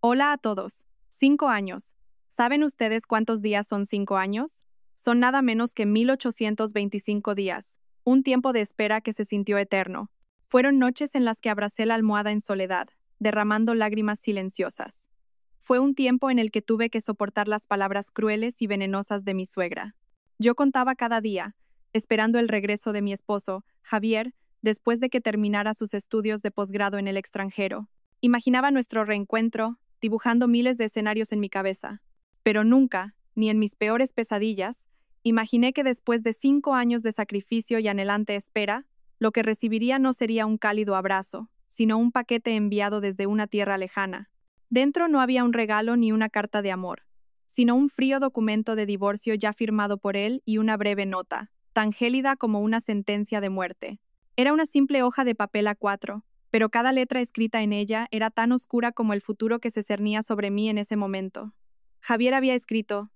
Hola a todos. 5 años. ¿Saben ustedes cuántos días son 5 años? Son nada menos que 1825 días, un tiempo de espera que se sintió eterno. Fueron noches en las que abracé la almohada en soledad, derramando lágrimas silenciosas. Fue un tiempo en el que tuve que soportar las palabras crueles y venenosas de mi suegra. Yo contaba cada día, esperando el regreso de mi esposo, Javier, después de que terminara sus estudios de posgrado en el extranjero. Imaginaba nuestro reencuentro, dibujando miles de escenarios en mi cabeza. Pero nunca, ni en mis peores pesadillas, imaginé que después de 5 años de sacrificio y anhelante espera, lo que recibiría no sería un cálido abrazo, sino un paquete enviado desde una tierra lejana. Dentro no había un regalo ni una carta de amor, sino un frío documento de divorcio ya firmado por él y una breve nota, tan gélida como una sentencia de muerte. Era una simple hoja de papel A4, pero cada letra escrita en ella era tan oscura como el futuro que se cernía sobre mí en ese momento. Javier había escrito: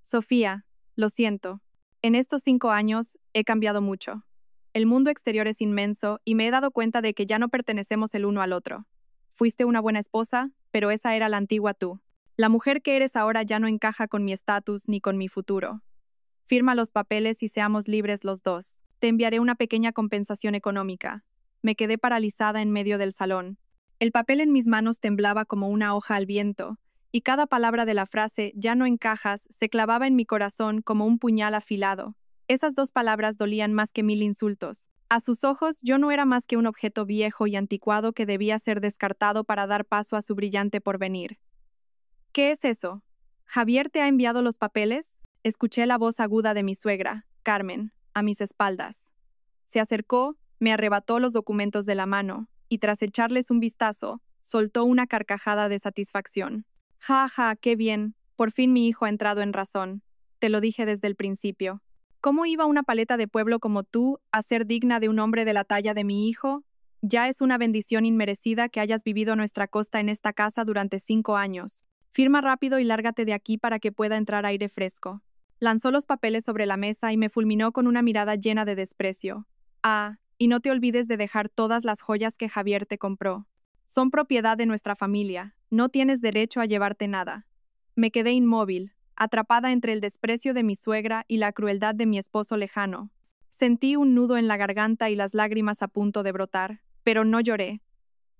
Sofía, lo siento. En estos 5 años he cambiado mucho. El mundo exterior es inmenso y me he dado cuenta de que ya no pertenecemos el uno al otro. Fuiste una buena esposa, pero esa era la antigua tú. La mujer que eres ahora ya no encaja con mi estatus ni con mi futuro. Firma los papeles y seamos libres los dos. Te enviaré una pequeña compensación económica. Me quedé paralizada en medio del salón. El papel en mis manos temblaba como una hoja al viento, y cada palabra de la frase «ya no encajas» se clavaba en mi corazón como un puñal afilado. Esas dos palabras dolían más que 1000 insultos. A sus ojos, yo no era más que un objeto viejo y anticuado que debía ser descartado para dar paso a su brillante porvenir. ¿Qué es eso? ¿Javier te ha enviado los papeles? Escuché la voz aguda de mi suegra, Carmen, a mis espaldas. Se acercó, me arrebató los documentos de la mano, y tras echarles un vistazo, soltó una carcajada de satisfacción. «Ja, ja, qué bien, por fin mi hijo ha entrado en razón. Te lo dije desde el principio. ¿Cómo iba una paleta de pueblo como tú a ser digna de un hombre de la talla de mi hijo? Ya es una bendición inmerecida que hayas vivido a nuestra costa en esta casa durante 5 años. Firma rápido y lárgate de aquí para que pueda entrar aire fresco». Lanzó los papeles sobre la mesa y me fulminó con una mirada llena de desprecio. «Ah, y no te olvides de dejar todas las joyas que Javier te compró. Son propiedad de nuestra familia. No tienes derecho a llevarte nada». Me quedé inmóvil, atrapada entre el desprecio de mi suegra y la crueldad de mi esposo lejano. Sentí un nudo en la garganta y las lágrimas a punto de brotar, pero no lloré.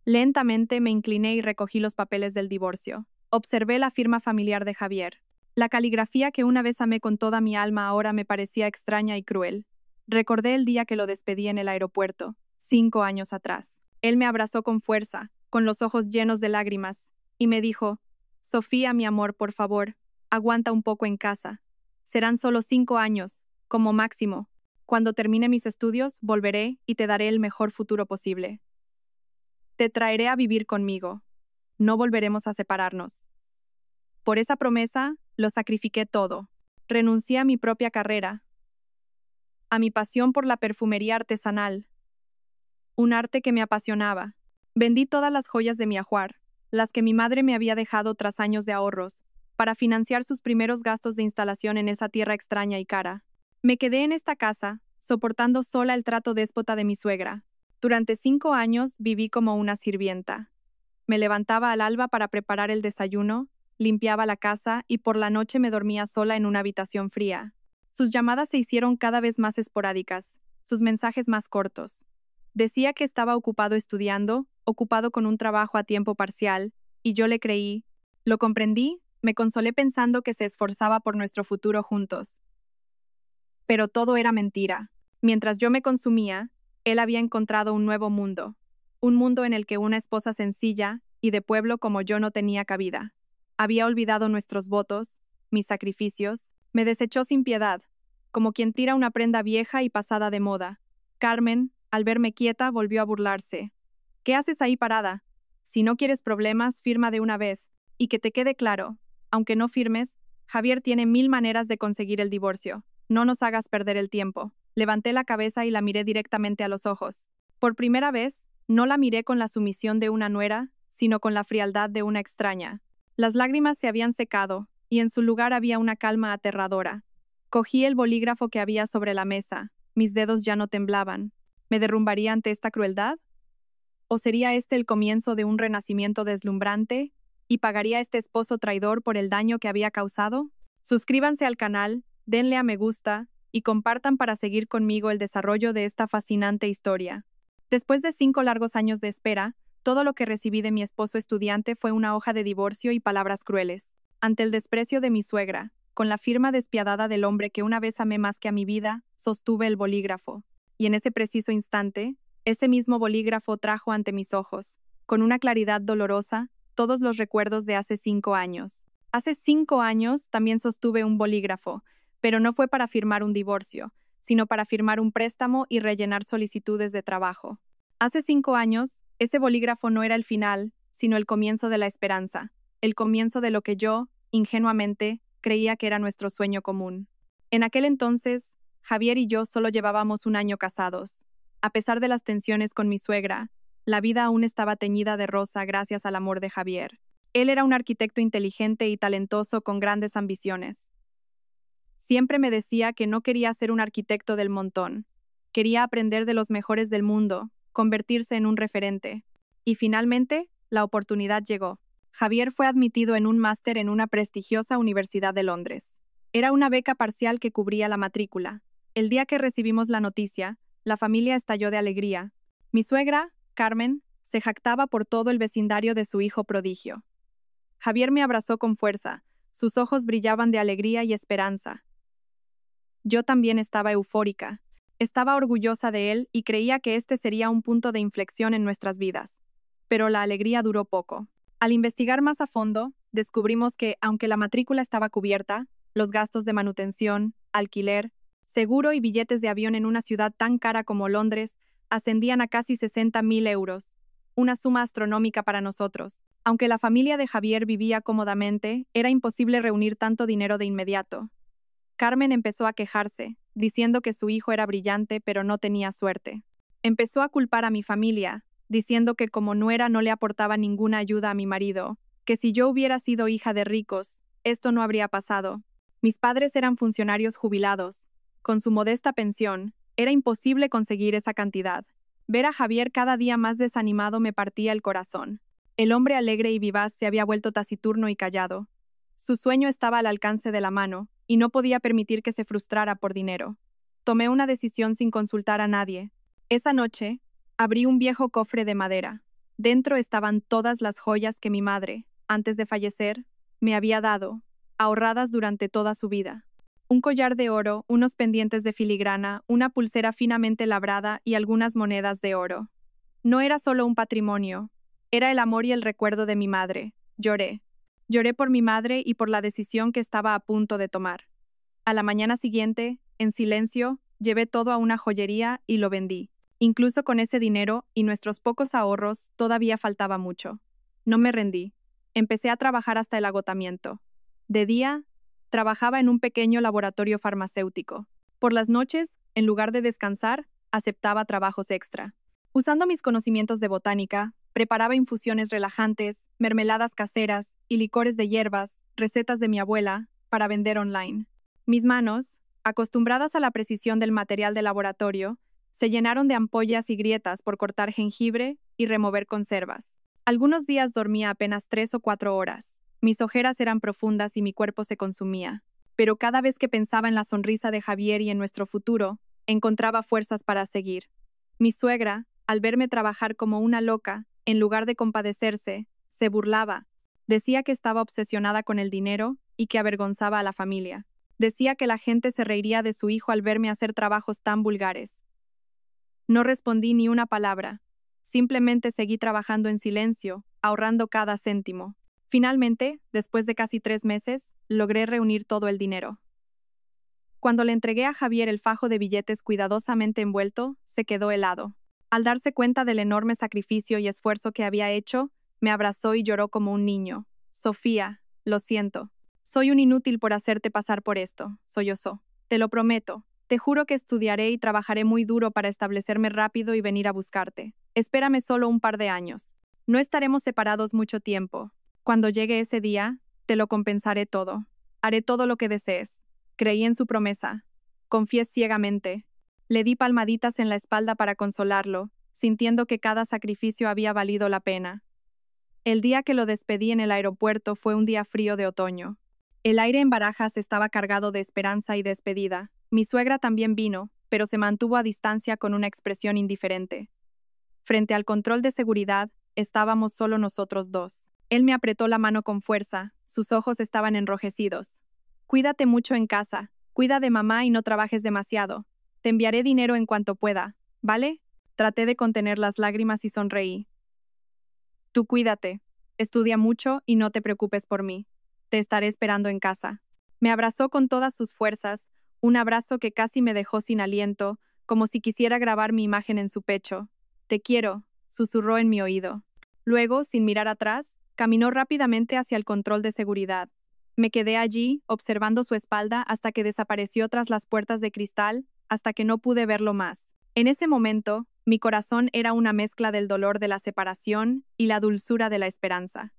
Lentamente me incliné y recogí los papeles del divorcio. Observé la firma familiar de Javier. La caligrafía que una vez amé con toda mi alma ahora me parecía extraña y cruel. Recordé el día que lo despedí en el aeropuerto, 5 años atrás. Él me abrazó con fuerza, con los ojos llenos de lágrimas, y me dijo: «Sofía, mi amor, por favor, aguanta un poco en casa. Serán solo 5 años, como máximo. Cuando termine mis estudios, volveré y te daré el mejor futuro posible. Te traeré a vivir conmigo. No volveremos a separarnos». Por esa promesa, lo sacrifiqué todo. Renuncié a mi propia carrera, a mi pasión por la perfumería artesanal, un arte que me apasionaba. Vendí todas las joyas de mi ajuar, las que mi madre me había dejado tras años de ahorros, para financiar sus primeros gastos de instalación en esa tierra extraña y cara. Me quedé en esta casa, soportando sola el trato déspota de mi suegra. Durante 5 años viví como una sirvienta. Me levantaba al alba para preparar el desayuno, limpiaba la casa y por la noche me dormía sola en una habitación fría. Sus llamadas se hicieron cada vez más esporádicas, sus mensajes más cortos. Decía que estaba ocupado estudiando, ocupado con un trabajo a tiempo parcial, y yo le creí. Lo comprendí, me consolé pensando que se esforzaba por nuestro futuro juntos. Pero todo era mentira. Mientras yo me consumía, él había encontrado un nuevo mundo. Un mundo en el que una esposa sencilla y de pueblo como yo no tenía cabida. Había olvidado nuestros votos, mis sacrificios, me desechó sin piedad, como quien tira una prenda vieja y pasada de moda. Carmen, al verme quieta, volvió a burlarse. «¿Qué haces ahí parada? Si no quieres problemas, firma de una vez. Y que te quede claro, aunque no firmes, Javier tiene 1000 maneras de conseguir el divorcio. No nos hagas perder el tiempo». Levanté la cabeza y la miré directamente a los ojos. Por primera vez, no la miré con la sumisión de una nuera, sino con la frialdad de una extraña. Las lágrimas se habían secado, y en su lugar había una calma aterradora. Cogí el bolígrafo que había sobre la mesa. Mis dedos ya no temblaban. ¿Me derrumbaría ante esta crueldad? ¿O sería este el comienzo de un renacimiento deslumbrante, ¿Y pagaría este esposo traidor por el daño que había causado? Suscríbanse al canal, denle a me gusta y compartan para seguir conmigo el desarrollo de esta fascinante historia. Después de 5 largos años de espera, todo lo que recibí de mi esposo estudiante fue una hoja de divorcio y palabras crueles. Ante el desprecio de mi suegra, con la firma despiadada del hombre que una vez amé más que a mi vida, sostuve el bolígrafo. Y en ese preciso instante, ese mismo bolígrafo trajo ante mis ojos, con una claridad dolorosa, todos los recuerdos de hace 5 años. Hace 5 años también sostuve un bolígrafo, pero no fue para firmar un divorcio, sino para firmar un préstamo y rellenar solicitudes de trabajo. Hace 5 años, ese bolígrafo no era el final, sino el comienzo de la esperanza, el comienzo de lo que yo, ingenuamente, creía que era nuestro sueño común. En aquel entonces, Javier y yo solo llevábamos 1 año casados. A pesar de las tensiones con mi suegra, la vida aún estaba teñida de rosa gracias al amor de Javier. Él era un arquitecto inteligente y talentoso con grandes ambiciones. Siempre me decía que no quería ser un arquitecto del montón. Quería aprender de los mejores del mundo, convertirse en un referente. Y finalmente, la oportunidad llegó. Javier fue admitido en un máster en una prestigiosa universidad de Londres. Era una beca parcial que cubría la matrícula. El día que recibimos la noticia, la familia estalló de alegría. Mi suegra, Carmen, se jactaba por todo el vecindario de su hijo prodigio. Javier me abrazó con fuerza. Sus ojos brillaban de alegría y esperanza. Yo también estaba eufórica. Estaba orgullosa de él y creía que este sería un punto de inflexión en nuestras vidas. Pero la alegría duró poco. Al investigar más a fondo, descubrimos que, aunque la matrícula estaba cubierta, los gastos de manutención, alquiler, seguro y billetes de avión en una ciudad tan cara como Londres ascendían a casi 60.000 euros, una suma astronómica para nosotros. Aunque la familia de Javier vivía cómodamente, era imposible reunir tanto dinero de inmediato. Carmen empezó a quejarse, diciendo que su hijo era brillante pero no tenía suerte. Empezó a culpar a mi familia, diciendo que como nuera no le aportaba ninguna ayuda a mi marido, que si yo hubiera sido hija de ricos, esto no habría pasado. Mis padres eran funcionarios jubilados. Con su modesta pensión, era imposible conseguir esa cantidad. Ver a Javier cada día más desanimado me partía el corazón. El hombre alegre y vivaz se había vuelto taciturno y callado. Su sueño estaba al alcance de la mano, y no podía permitir que se frustrara por dinero. Tomé una decisión sin consultar a nadie. Esa noche, abrí un viejo cofre de madera. Dentro estaban todas las joyas que mi madre, antes de fallecer, me había dado, ahorradas durante toda su vida. Un collar de oro, unos pendientes de filigrana, una pulsera finamente labrada y algunas monedas de oro. No era solo un patrimonio, era el amor y el recuerdo de mi madre. Lloré. Lloré por mi madre y por la decisión que estaba a punto de tomar. A la mañana siguiente, en silencio, llevé todo a una joyería y lo vendí. Incluso con ese dinero y nuestros pocos ahorros, todavía faltaba mucho. No me rendí. Empecé a trabajar hasta el agotamiento. De día, trabajaba en un pequeño laboratorio farmacéutico. Por las noches, en lugar de descansar, aceptaba trabajos extra. Usando mis conocimientos de botánica, preparaba infusiones relajantes, mermeladas caseras y licores de hierbas, recetas de mi abuela, para vender online. Mis manos, acostumbradas a la precisión del material de laboratorio, se llenaron de ampollas y grietas por cortar jengibre y remover conservas. Algunos días dormía apenas 3 o 4 horas. Mis ojeras eran profundas y mi cuerpo se consumía. Pero cada vez que pensaba en la sonrisa de Javier y en nuestro futuro, encontraba fuerzas para seguir. Mi suegra, al verme trabajar como una loca, en lugar de compadecerse, se burlaba. Decía que estaba obsesionada con el dinero y que avergonzaba a la familia. Decía que la gente se reiría de su hijo al verme hacer trabajos tan vulgares. No respondí ni una palabra. Simplemente seguí trabajando en silencio, ahorrando cada céntimo. Finalmente, después de casi 3 meses, logré reunir todo el dinero. Cuando le entregué a Javier el fajo de billetes cuidadosamente envuelto, se quedó helado. Al darse cuenta del enorme sacrificio y esfuerzo que había hecho, me abrazó y lloró como un niño. Sofía, lo siento. Soy un inútil por hacerte pasar por esto, sollozó. Te lo prometo. Te juro que estudiaré y trabajharé muy duro para establecerme rápido y venir a buscarte. Espérame solo un par de años. No estaremos separados mucho tiempo. Cuando llegue ese día, te lo compensaré todo. Haré todo lo que desees. Creí en su promesa. Confié ciegamente. Le di palmaditas en la espalda para consolarlo, sintiendo que cada sacrificio había valido la pena. El día que lo despedí en el aeropuerto fue un día frío de otoño. El aire en Barajas estaba cargado de esperanza y despedida. Mi suegra también vino, pero se mantuvo a distancia con una expresión indiferente. Frente al control de seguridad, estábamos solo nosotros dos. Él me apretó la mano con fuerza, sus ojos estaban enrojecidos. Cuídate mucho en casa, cuida de mamá y no trabajes demasiado. Te enviaré dinero en cuanto pueda, ¿vale? Traté de contener las lágrimas y sonreí. Tú cuídate, estudia mucho y no te preocupes por mí. Te estaré esperando en casa. Me abrazó con todas sus fuerzas, un abrazo que casi me dejó sin aliento, como si quisiera grabar mi imagen en su pecho. Te quiero, susurró en mi oído. Luego, sin mirar atrás, caminó rápidamente hacia el control de seguridad. Me quedé allí, observando su espalda hasta que desapareció tras las puertas de cristal, hasta que no pude verlo más. En ese momento, mi corazón era una mezcla del dolor de la separación y la dulzura de la esperanza.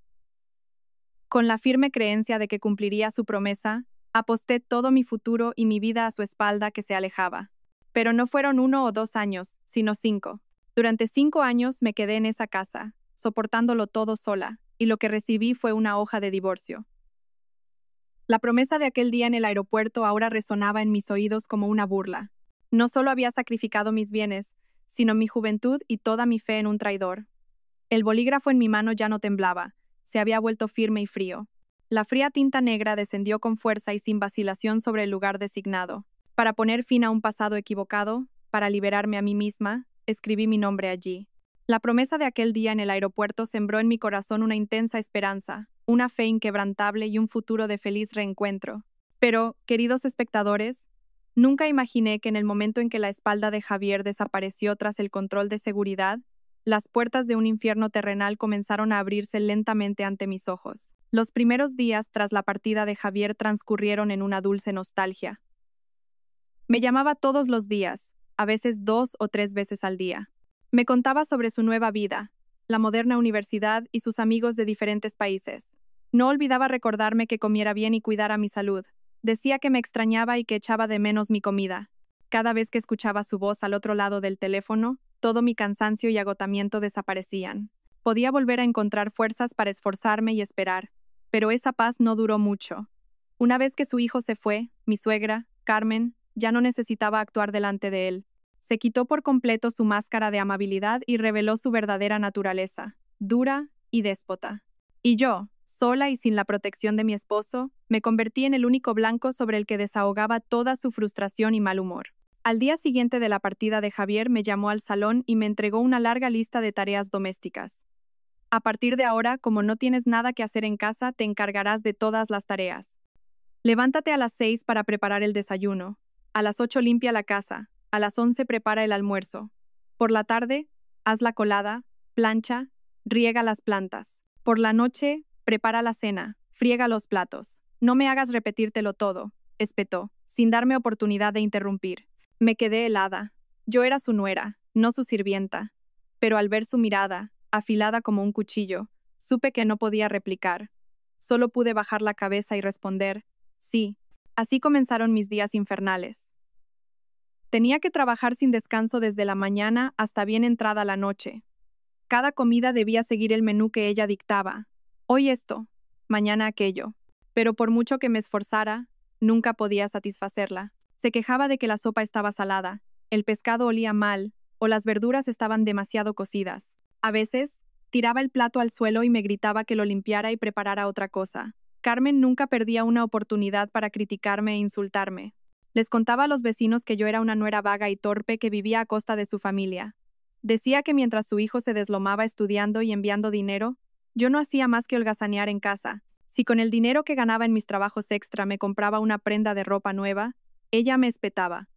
Con la firme creencia de que cumpliría su promesa, aposté todo mi futuro y mi vida a su espalda que se alejaba. Pero no fueron 1 o 2 años, sino 5. Durante 5 años me quedé en esa casa, soportándolo todo sola, y lo que recibí fue una hoja de divorcio. La promesa de aquel día en el aeropuerto ahora resonaba en mis oídos como una burla. No solo había sacrificado mis bienes, sino mi juventud y toda mi fe en un traidor. El bolígrafo en mi mano ya no temblaba, se había vuelto firme y frío. La fría tinta negra descendió con fuerza y sin vacilación sobre el lugar designado. Para poner fin a un pasado equivocado, para liberarme a mí misma, escribí mi nombre allí. La promesa de aquel día en el aeropuerto sembró en mi corazón una intensa esperanza, una fe inquebrantable y un futuro de feliz reencuentro. Pero, queridos espectadores, nunca imaginé que en el momento en que la espalda de Javier desapareció tras el control de seguridad, las puertas de un infierno terrenal comenzaron a abrirse lentamente ante mis ojos. Los primeros días tras la partida de Javier transcurrieron en una dulce nostalgia. Me llamaba todos los días, a veces 2 o 3 veces al día. Me contaba sobre su nueva vida, la moderna universidad y sus amigos de diferentes países. No olvidaba recordarme que comiera bien y cuidara mi salud. Decía que me extrañaba y que echaba de menos mi comida. Cada vez que escuchaba su voz al otro lado del teléfono, todo mi cansancio y agotamiento desaparecían. Podía volver a encontrar fuerzas para esforzarme y esperar, pero esa paz no duró mucho. Una vez que su hijo se fue, mi suegra, Carmen, ya no necesitaba actuar delante de él. Se quitó por completo su máscara de amabilidad y reveló su verdadera naturaleza, dura y déspota. Y yo, sola y sin la protección de mi esposo, me convertí en el único blanco sobre el que desahogaba toda su frustración y mal humor. Al día siguiente de la partida de Javier me llamó al salón y me entregó una larga lista de tareas domésticas. A partir de ahora, como no tienes nada que hacer en casa, te encargarás de todas las tareas. Levántate a las 6 para preparar el desayuno. A las 8 limpia la casa. A las 11 prepara el almuerzo. Por la tarde, haz la colada, plancha, riega las plantas. Por la noche, prepara la cena, friega los platos. No me hagas repetírtelo todo, espetó, sin darme oportunidad de interrumpir. Me quedé helada. Yo era su nuera, no su sirvienta. Pero al ver su mirada, afilada como un cuchillo, supe que no podía replicar. Solo pude bajar la cabeza y responder, sí. Así comenzaron mis días infernales. Tenía que trabajar sin descanso desde la mañana hasta bien entrada la noche. Cada comida debía seguir el menú que ella dictaba. Hoy esto, mañana aquello. Pero por mucho que me esforzara, nunca podía satisfacerla. Se quejaba de que la sopa estaba salada, el pescado olía mal o las verduras estaban demasiado cocidas. A veces, tiraba el plato al suelo y me gritaba que lo limpiara y preparara otra cosa. Carmen nunca perdía una oportunidad para criticarme e insultarme. Les contaba a los vecinos que yo era una nuera vaga y torpe que vivía a costa de su familia. Decía que mientras su hijo se deslomaba estudiando y enviando dinero, yo no hacía más que holgazanear en casa. Si con el dinero que ganaba en mis trabajos extra me compraba una prenda de ropa nueva, ella me espetaba.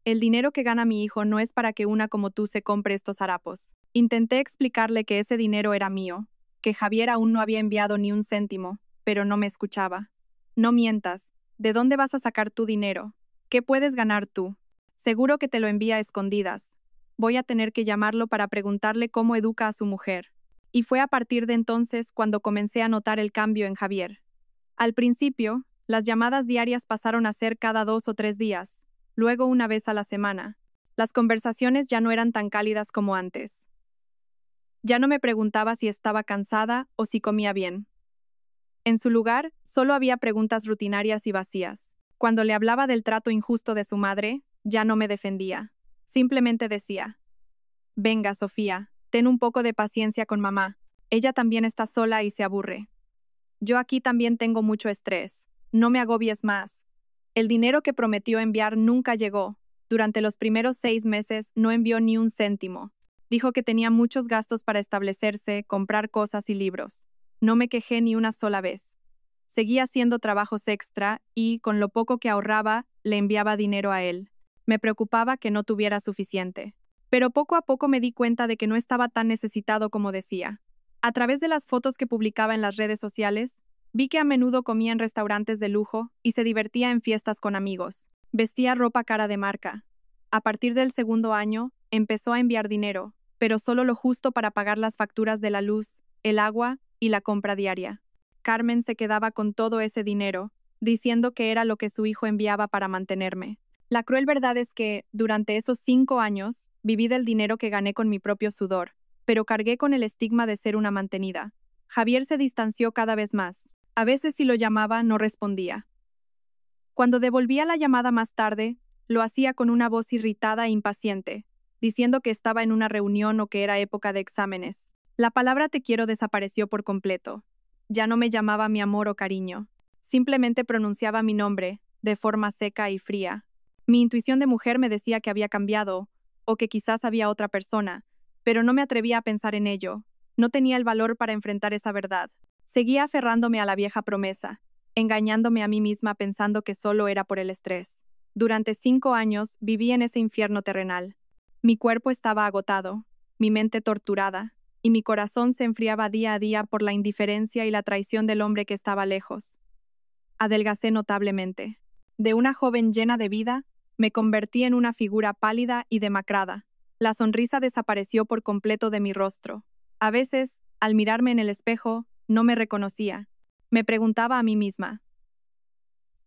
El dinero que gana mi hijo no es para que una como tú se compre estos harapos. Intenté explicarle que ese dinero era mío, que Javier aún no había enviado ni un céntimo, pero no me escuchaba. No mientas. ¿De dónde vas a sacar tu dinero? ¿Qué puedes ganar tú? Seguro que te lo envía a escondidas. Voy a tener que llamarlo para preguntarle cómo educa a su mujer. Y fue a partir de entonces cuando comencé a notar el cambio en Javier. Al principio, las llamadas diarias pasaron a ser cada 2 o 3 días, luego una vez a la semana. Las conversaciones ya no eran tan cálidas como antes. Ya no me preguntaba si estaba cansada o si comía bien. En su lugar, solo había preguntas rutinarias y vacías. Cuando le hablaba del trato injusto de su madre, ya no me defendía. Simplemente decía, venga, Sofía, ten un poco de paciencia con mamá. Ella también está sola y se aburre. Yo aquí también tengo mucho estrés. No me agobies más. El dinero que prometió enviar nunca llegó. Durante los primeros 6 meses no envió ni un céntimo. Dijo que tenía muchos gastos para establecerse, comprar cosas y libros. No me quejé ni una sola vez. Seguía haciendo trabajos extra y, con lo poco que ahorraba, le enviaba dinero a él. Me preocupaba que no tuviera suficiente. Pero poco a poco me di cuenta de que no estaba tan necesitado como decía. A través de las fotos que publicaba en las redes sociales, vi que a menudo comía en restaurantes de lujo y se divertía en fiestas con amigos. Vestía ropa cara de marca. A partir del segundo año, empezó a enviar dinero, pero solo lo justo para pagar las facturas de la luz, el agua y la compra diaria. Carmen se quedaba con todo ese dinero, diciendo que era lo que su hijo enviaba para mantenerme. La cruel verdad es que, durante esos 5 años, viví del dinero que gané con mi propio sudor, pero cargué con el estigma de ser una mantenida. Javier se distanció cada vez más. A veces si lo llamaba, no respondía. Cuando devolvía la llamada más tarde, lo hacía con una voz irritada e impaciente, diciendo que estaba en una reunión o que era época de exámenes. La palabra te quiero desapareció por completo. Ya no me llamaba mi amor o cariño. Simplemente pronunciaba mi nombre, de forma seca y fría. Mi intuición de mujer me decía que había cambiado, o que quizás había otra persona, pero no me atrevía a pensar en ello. No tenía el valor para enfrentar esa verdad. Seguía aferrándome a la vieja promesa, engañándome a mí misma pensando que solo era por el estrés. Durante 5 años viví en ese infierno terrenal. Mi cuerpo estaba agotado, mi mente torturada, y mi corazón se enfriaba día a día por la indiferencia y la traición del hombre que estaba lejos. Adelgacé notablemente. De una joven llena de vida, me convertí en una figura pálida y demacrada. La sonrisa desapareció por completo de mi rostro. A veces, al mirarme en el espejo, no me reconocía. Me preguntaba a mí misma,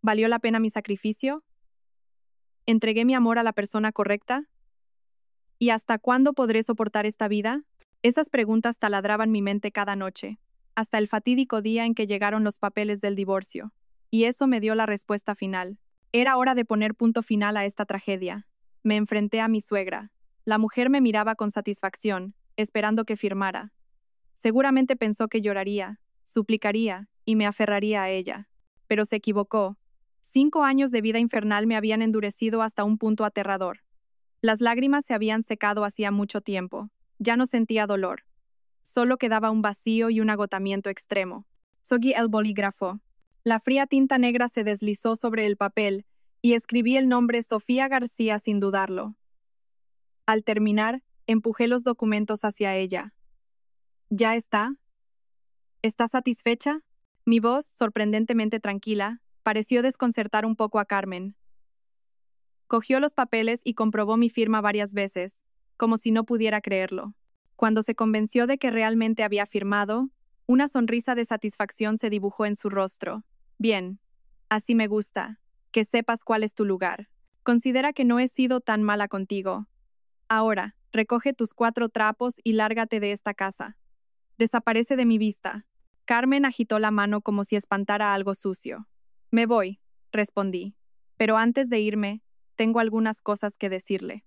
¿valió la pena mi sacrificio? ¿Entregué mi amor a la persona correcta? ¿Y hasta cuándo podré soportar esta vida? Esas preguntas taladraban mi mente cada noche, hasta el fatídico día en que llegaron los papeles del divorcio. Y eso me dio la respuesta final. Era hora de poner punto final a esta tragedia. Me enfrenté a mi suegra. La mujer me miraba con satisfacción, esperando que firmara. Seguramente pensó que lloraría, suplicaría y me aferraría a ella. Pero se equivocó. 5 años de vida infernal me habían endurecido hasta un punto aterrador. Las lágrimas se habían secado hacía mucho tiempo. Ya no sentía dolor. Solo quedaba un vacío y un agotamiento extremo. Seguí el bolígrafo. La fría tinta negra se deslizó sobre el papel y escribí el nombre Sofía García sin dudarlo. Al terminar, empujé los documentos hacia ella. ¿Ya está? ¿Estás satisfecha? Mi voz, sorprendentemente tranquila, pareció desconcertar un poco a Carmen. Cogió los papeles y comprobó mi firma varias veces, como si no pudiera creerlo. Cuando se convenció de que realmente había firmado, una sonrisa de satisfacción se dibujó en su rostro. Bien, así me gusta, que sepas cuál es tu lugar. Considera que no he sido tan mala contigo. Ahora, recoge tus 4 trapos y lárgate de esta casa. Desaparece de mi vista. Carmen agitó la mano como si espantara algo sucio. Me voy, respondí. Pero antes de irme, tengo algunas cosas que decirle.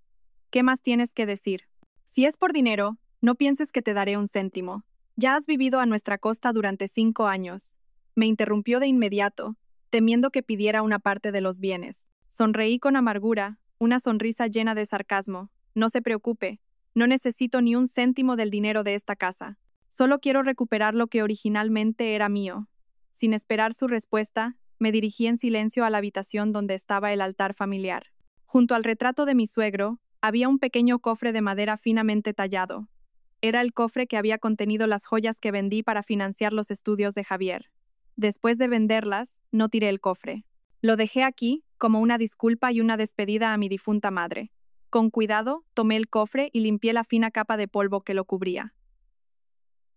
¿Qué más tienes que decir? Si es por dinero, no pienses que te daré un céntimo. Ya has vivido a nuestra costa durante 5 años. Me interrumpió de inmediato, temiendo que pidiera una parte de los bienes. Sonreí con amargura, una sonrisa llena de sarcasmo. No se preocupe, no necesito ni un céntimo del dinero de esta casa. Solo quiero recuperar lo que originalmente era mío. Sin esperar su respuesta, me dirigí en silencio a la habitación donde estaba el altar familiar. Junto al retrato de mi suegro, había un pequeño cofre de madera finamente tallado. Era el cofre que había contenido las joyas que vendí para financiar los estudios de Javier. Después de venderlas, no tiré el cofre. Lo dejé aquí como una disculpa y una despedida a mi difunta madre. Con cuidado, tomé el cofre y limpié la fina capa de polvo que lo cubría.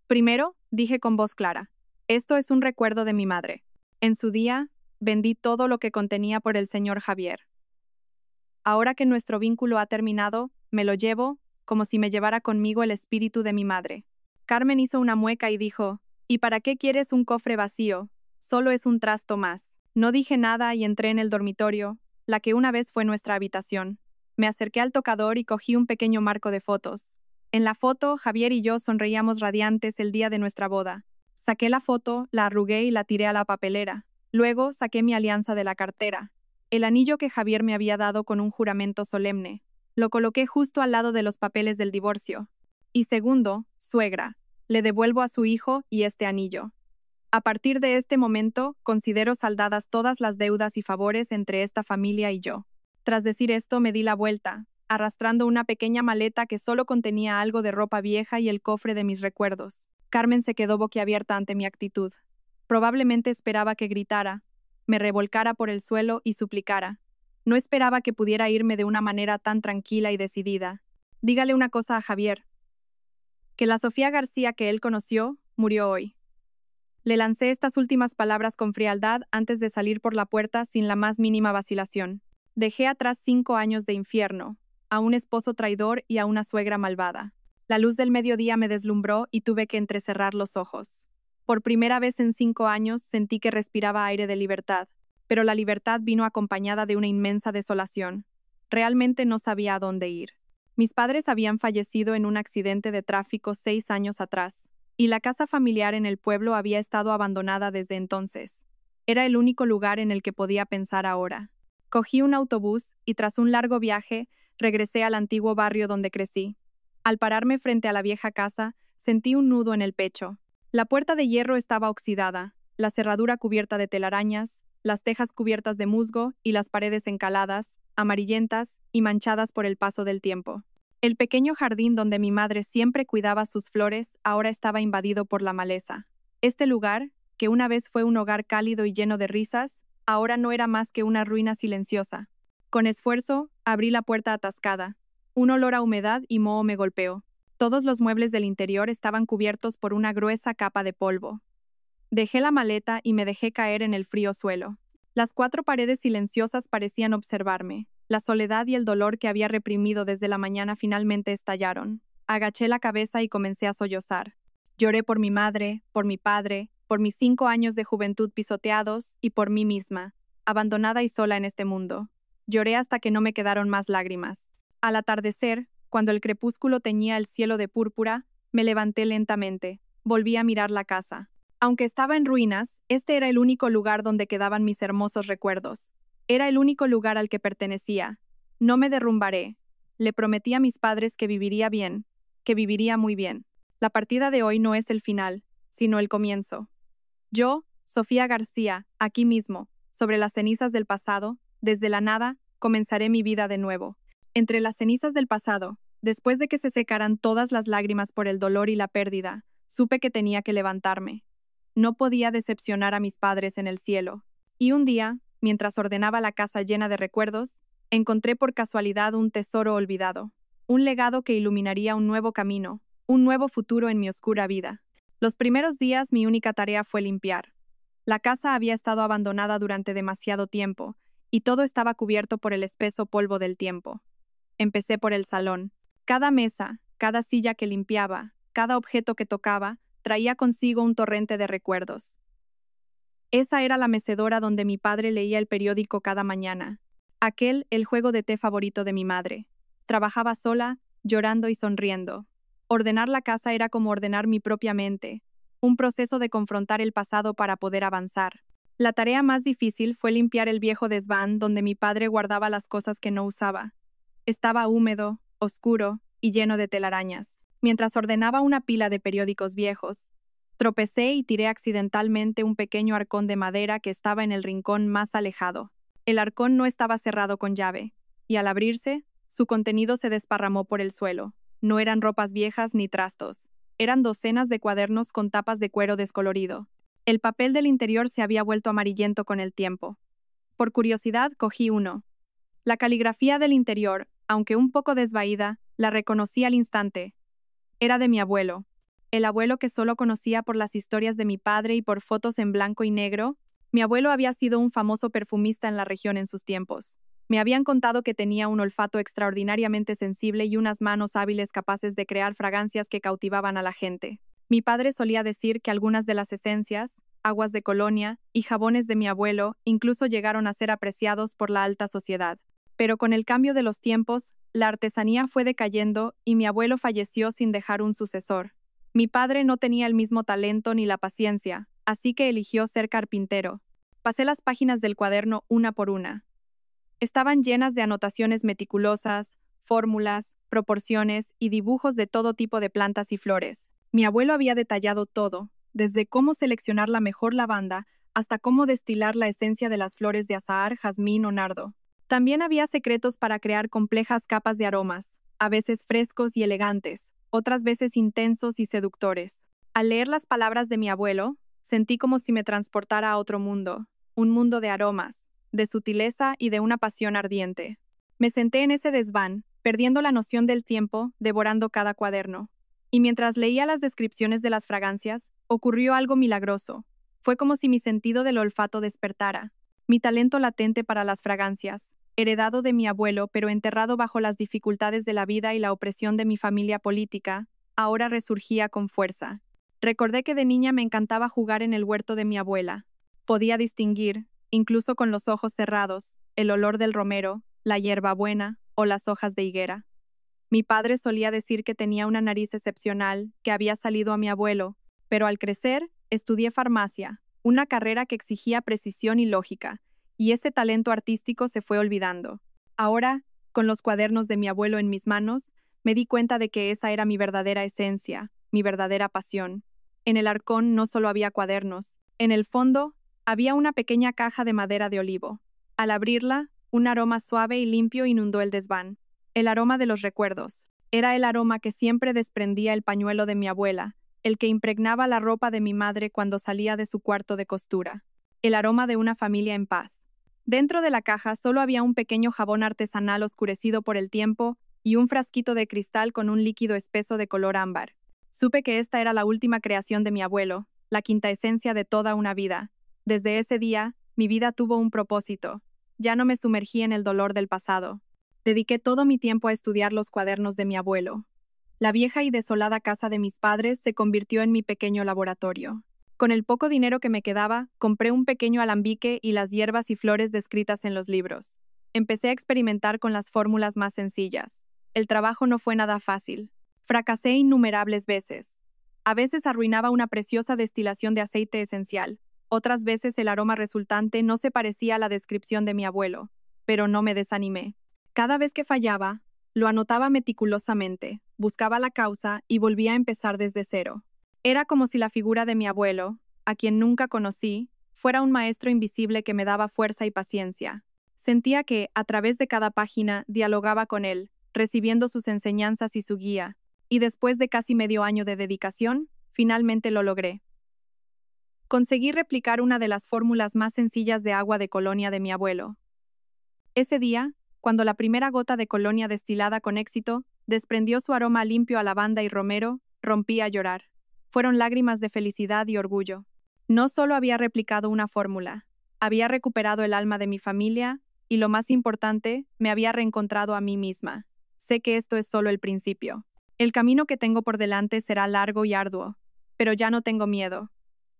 Primero, dije con voz clara, esto es un recuerdo de mi madre. En su día, vendí todo lo que contenía por el señor Javier. Ahora que nuestro vínculo ha terminado, me lo llevo, como si me llevara conmigo el espíritu de mi madre. Carmen hizo una mueca y dijo, ¿y para qué quieres un cofre vacío? Solo es un trasto más. No dije nada y entré en el dormitorio, la que una vez fue nuestra habitación. Me acerqué al tocador y cogí un pequeño marco de fotos. En la foto, Javier y yo sonreíamos radiantes el día de nuestra boda. Saqué la foto, la arrugué y la tiré a la papelera. Luego saqué mi alianza de la cartera, el anillo que Javier me había dado con un juramento solemne. Lo coloqué justo al lado de los papeles del divorcio. Y segundo, suegra, le devuelvo a su hijo y este anillo. A partir de este momento, considero saldadas todas las deudas y favores entre esta familia y yo. Tras decir esto, me di la vuelta, arrastrando una pequeña maleta que solo contenía algo de ropa vieja y el cofre de mis recuerdos. Carmen se quedó boquiabierta ante mi actitud. Probablemente esperaba que gritara, me revolcara por el suelo y suplicara. No esperaba que pudiera irme de una manera tan tranquila y decidida. Dígale una cosa a Javier. Que la Sofía García que él conoció, murió hoy. Le lancé estas últimas palabras con frialdad antes de salir por la puerta sin la más mínima vacilación. Dejé atrás 5 años de infierno, a un esposo traidor y a una suegra malvada. La luz del mediodía me deslumbró y tuve que entrecerrar los ojos. Por primera vez en 5 años sentí que respiraba aire de libertad, pero la libertad vino acompañada de una inmensa desolación. Realmente no sabía a dónde ir. Mis padres habían fallecido en un accidente de tráfico 6 años atrás, y la casa familiar en el pueblo había estado abandonada desde entonces. Era el único lugar en el que podía pensar ahora. Cogí un autobús y tras un largo viaje, regresé al antiguo barrio donde crecí. Al pararme frente a la vieja casa, sentí un nudo en el pecho. La puerta de hierro estaba oxidada, la cerradura cubierta de telarañas, las tejas cubiertas de musgo y las paredes encaladas, amarillentas y manchadas por el paso del tiempo. El pequeño jardín donde mi madre siempre cuidaba sus flores ahora estaba invadido por la maleza. Este lugar, que una vez fue un hogar cálido y lleno de risas, ahora no era más que una ruina silenciosa. Con esfuerzo, abrí la puerta atascada. Un olor a humedad y moho me golpeó. Todos los muebles del interior estaban cubiertos por una gruesa capa de polvo. Dejé la maleta y me dejé caer en el frío suelo. Las 4 paredes silenciosas parecían observarme. La soledad y el dolor que había reprimido desde la mañana finalmente estallaron. Agaché la cabeza y comencé a sollozar. Lloré por mi madre, por mi padre, por mis 5 años de juventud pisoteados y por mí misma, abandonada y sola en este mundo. Lloré hasta que no me quedaron más lágrimas. Al atardecer, cuando el crepúsculo teñía el cielo de púrpura, me levanté lentamente. Volví a mirar la casa. Aunque estaba en ruinas, este era el único lugar donde quedaban mis hermosos recuerdos. Era el único lugar al que pertenecía. No me derrumbaré. Le prometí a mis padres que viviría bien, que viviría muy bien. La partida de hoy no es el final, sino el comienzo. Yo, Sofía García, aquí mismo, sobre las cenizas del pasado, desde la nada, comenzaré mi vida de nuevo. Entre las cenizas del pasado, después de que se secaran todas las lágrimas por el dolor y la pérdida, supe que tenía que levantarme. No podía decepcionar a mis padres en el cielo. Y un día, mientras ordenaba la casa llena de recuerdos, encontré por casualidad un tesoro olvidado, un legado que iluminaría un nuevo camino, un nuevo futuro en mi oscura vida. Los primeros días mi única tarea fue limpiar. La casa había estado abandonada durante demasiado tiempo, y todo estaba cubierto por el espeso polvo del tiempo. Empecé por el salón. Cada mesa, cada silla que limpiaba, cada objeto que tocaba, traía consigo un torrente de recuerdos. Esa era la mecedora donde mi padre leía el periódico cada mañana. Aquel, el juego de té favorito de mi madre. Trabajaba sola, llorando y sonriendo. Ordenar la casa era como ordenar mi propia mente, un proceso de confrontar el pasado para poder avanzar. La tarea más difícil fue limpiar el viejo desván donde mi padre guardaba las cosas que no usaba. Estaba húmedo, oscuro y lleno de telarañas. Mientras ordenaba una pila de periódicos viejos, tropecé y tiré accidentalmente un pequeño arcón de madera que estaba en el rincón más alejado. El arcón no estaba cerrado con llave, y al abrirse, su contenido se desparramó por el suelo. No eran ropas viejas ni trastos. Eran docenas de cuadernos con tapas de cuero descolorido. El papel del interior se había vuelto amarillento con el tiempo. Por curiosidad, cogí uno. La caligrafía del interior, aunque un poco desvaída, la reconocí al instante. Era de mi abuelo. El abuelo que solo conocía por las historias de mi padre y por fotos en blanco y negro. Mi abuelo había sido un famoso perfumista en la región en sus tiempos. Me habían contado que tenía un olfato extraordinariamente sensible y unas manos hábiles capaces de crear fragancias que cautivaban a la gente. Mi padre solía decir que algunas de las esencias, aguas de colonia y jabones de mi abuelo incluso llegaron a ser apreciados por la alta sociedad. Pero con el cambio de los tiempos, la artesanía fue decayendo y mi abuelo falleció sin dejar un sucesor. Mi padre no tenía el mismo talento ni la paciencia, así que eligió ser carpintero. Pasé las páginas del cuaderno una por una. Estaban llenas de anotaciones meticulosas, fórmulas, proporciones y dibujos de todo tipo de plantas y flores. Mi abuelo había detallado todo, desde cómo seleccionar la mejor lavanda hasta cómo destilar la esencia de las flores de azahar, jazmín o nardo. También había secretos para crear complejas capas de aromas, a veces frescos y elegantes, otras veces intensos y seductores. Al leer las palabras de mi abuelo, sentí como si me transportara a otro mundo, un mundo de aromas, de sutileza y de una pasión ardiente. Me senté en ese desván, perdiendo la noción del tiempo, devorando cada cuaderno. Y mientras leía las descripciones de las fragancias, ocurrió algo milagroso. Fue como si mi sentido del olfato despertara. Mi talento latente para las fragancias, heredado de mi abuelo pero enterrado bajo las dificultades de la vida y la opresión de mi familia política, ahora resurgía con fuerza. Recordé que de niña me encantaba jugar en el huerto de mi abuela. Podía distinguir, incluso con los ojos cerrados, el olor del romero, la hierbabuena o las hojas de higuera. Mi padre solía decir que tenía una nariz excepcional, que había salido a mi abuelo, pero al crecer, estudié farmacia, una carrera que exigía precisión y lógica, y ese talento artístico se fue olvidando. Ahora, con los cuadernos de mi abuelo en mis manos, me di cuenta de que esa era mi verdadera esencia, mi verdadera pasión. En el arcón no solo había cuadernos, en el fondo había una pequeña caja de madera de olivo. Al abrirla, un aroma suave y limpio inundó el desván. El aroma de los recuerdos. Era el aroma que siempre desprendía el pañuelo de mi abuela, el que impregnaba la ropa de mi madre cuando salía de su cuarto de costura. El aroma de una familia en paz. Dentro de la caja solo había un pequeño jabón artesanal oscurecido por el tiempo y un frasquito de cristal con un líquido espeso de color ámbar. Supe que esta era la última creación de mi abuelo, la quinta esencia de toda una vida. Desde ese día, mi vida tuvo un propósito. Ya no me sumergí en el dolor del pasado. Dediqué todo mi tiempo a estudiar los cuadernos de mi abuelo. La vieja y desolada casa de mis padres se convirtió en mi pequeño laboratorio. Con el poco dinero que me quedaba, compré un pequeño alambique y las hierbas y flores descritas en los libros. Empecé a experimentar con las fórmulas más sencillas. El trabajo no fue nada fácil. Fracasé innumerables veces. A veces arruinaba una preciosa destilación de aceite esencial. Otras veces el aroma resultante no se parecía a la descripción de mi abuelo, pero no me desanimé. Cada vez que fallaba, lo anotaba meticulosamente, buscaba la causa y volvía a empezar desde cero. Era como si la figura de mi abuelo, a quien nunca conocí, fuera un maestro invisible que me daba fuerza y paciencia. Sentía que, a través de cada página, dialogaba con él, recibiendo sus enseñanzas y su guía, y después de casi medio año de dedicación, finalmente lo logré. Conseguí replicar una de las fórmulas más sencillas de agua de colonia de mi abuelo. Ese día, cuando la primera gota de colonia destilada con éxito desprendió su aroma limpio a lavanda y romero, rompí a llorar. Fueron lágrimas de felicidad y orgullo. No solo había replicado una fórmula, había recuperado el alma de mi familia y, lo más importante, me había reencontrado a mí misma. Sé que esto es solo el principio. El camino que tengo por delante será largo y arduo, pero ya no tengo miedo.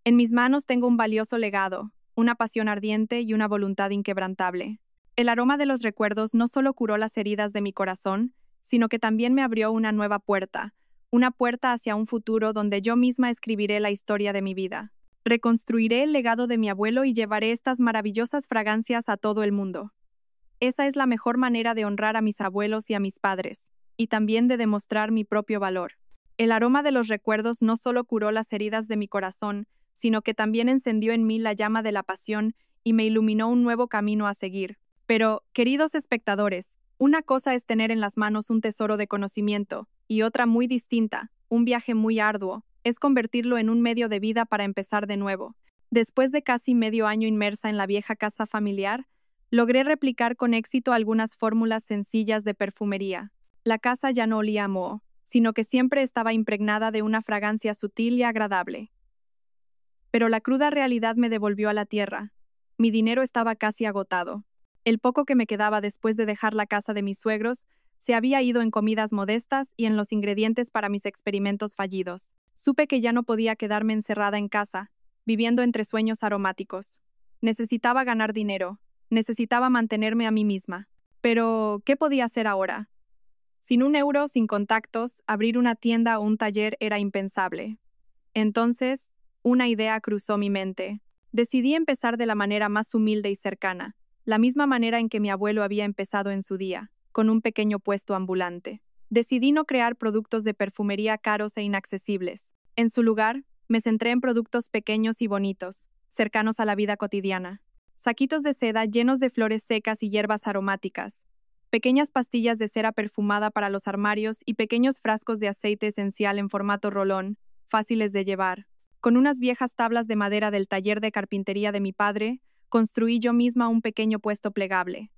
En mis manos tengo un valioso legado, una pasión ardiente y una voluntad inquebrantable. El aroma de los recuerdos no solo curó las heridas de mi corazón, sino que también me abrió una nueva puerta, una puerta hacia un futuro donde yo misma escribiré la historia de mi vida. Reconstruiré el legado de mi abuelo y llevaré estas maravillosas fragancias a todo el mundo. Esa es la mejor manera de honrar a mis abuelos y a mis padres, y también de demostrar mi propio valor. El aroma de los recuerdos no solo curó las heridas de mi corazón, sino que también encendió en mí la llama de la pasión y me iluminó un nuevo camino a seguir. Pero, queridos espectadores, una cosa es tener en las manos un tesoro de conocimiento, y otra muy distinta, un viaje muy arduo, es convertirlo en un medio de vida para empezar de nuevo. Después de casi medio año inmersa en la vieja casa familiar, logré replicar con éxito algunas fórmulas sencillas de perfumería. La casa ya no olía a moho, sino que siempre estaba impregnada de una fragancia sutil y agradable. Pero la cruda realidad me devolvió a la tierra. Mi dinero estaba casi agotado. El poco que me quedaba después de dejar la casa de mis suegros se había ido en comidas modestas y en los ingredientes para mis experimentos fallidos. Supe que ya no podía quedarme encerrada en casa, viviendo entre sueños aromáticos. Necesitaba ganar dinero, necesitaba mantenerme a mí misma. Pero, ¿qué podía hacer ahora? Sin €1, sin contactos, abrir una tienda o un taller era impensable. Entonces, una idea cruzó mi mente. Decidí empezar de la manera más humilde y cercana, la misma manera en que mi abuelo había empezado en su día, con un pequeño puesto ambulante. Decidí no crear productos de perfumería caros e inaccesibles. En su lugar, me centré en productos pequeños y bonitos, cercanos a la vida cotidiana. Saquitos de seda llenos de flores secas y hierbas aromáticas, pequeñas pastillas de cera perfumada para los armarios y pequeños frascos de aceite esencial en formato rolón, fáciles de llevar. Con unas viejas tablas de madera del taller de carpintería de mi padre, construí yo misma un pequeño puesto plegable.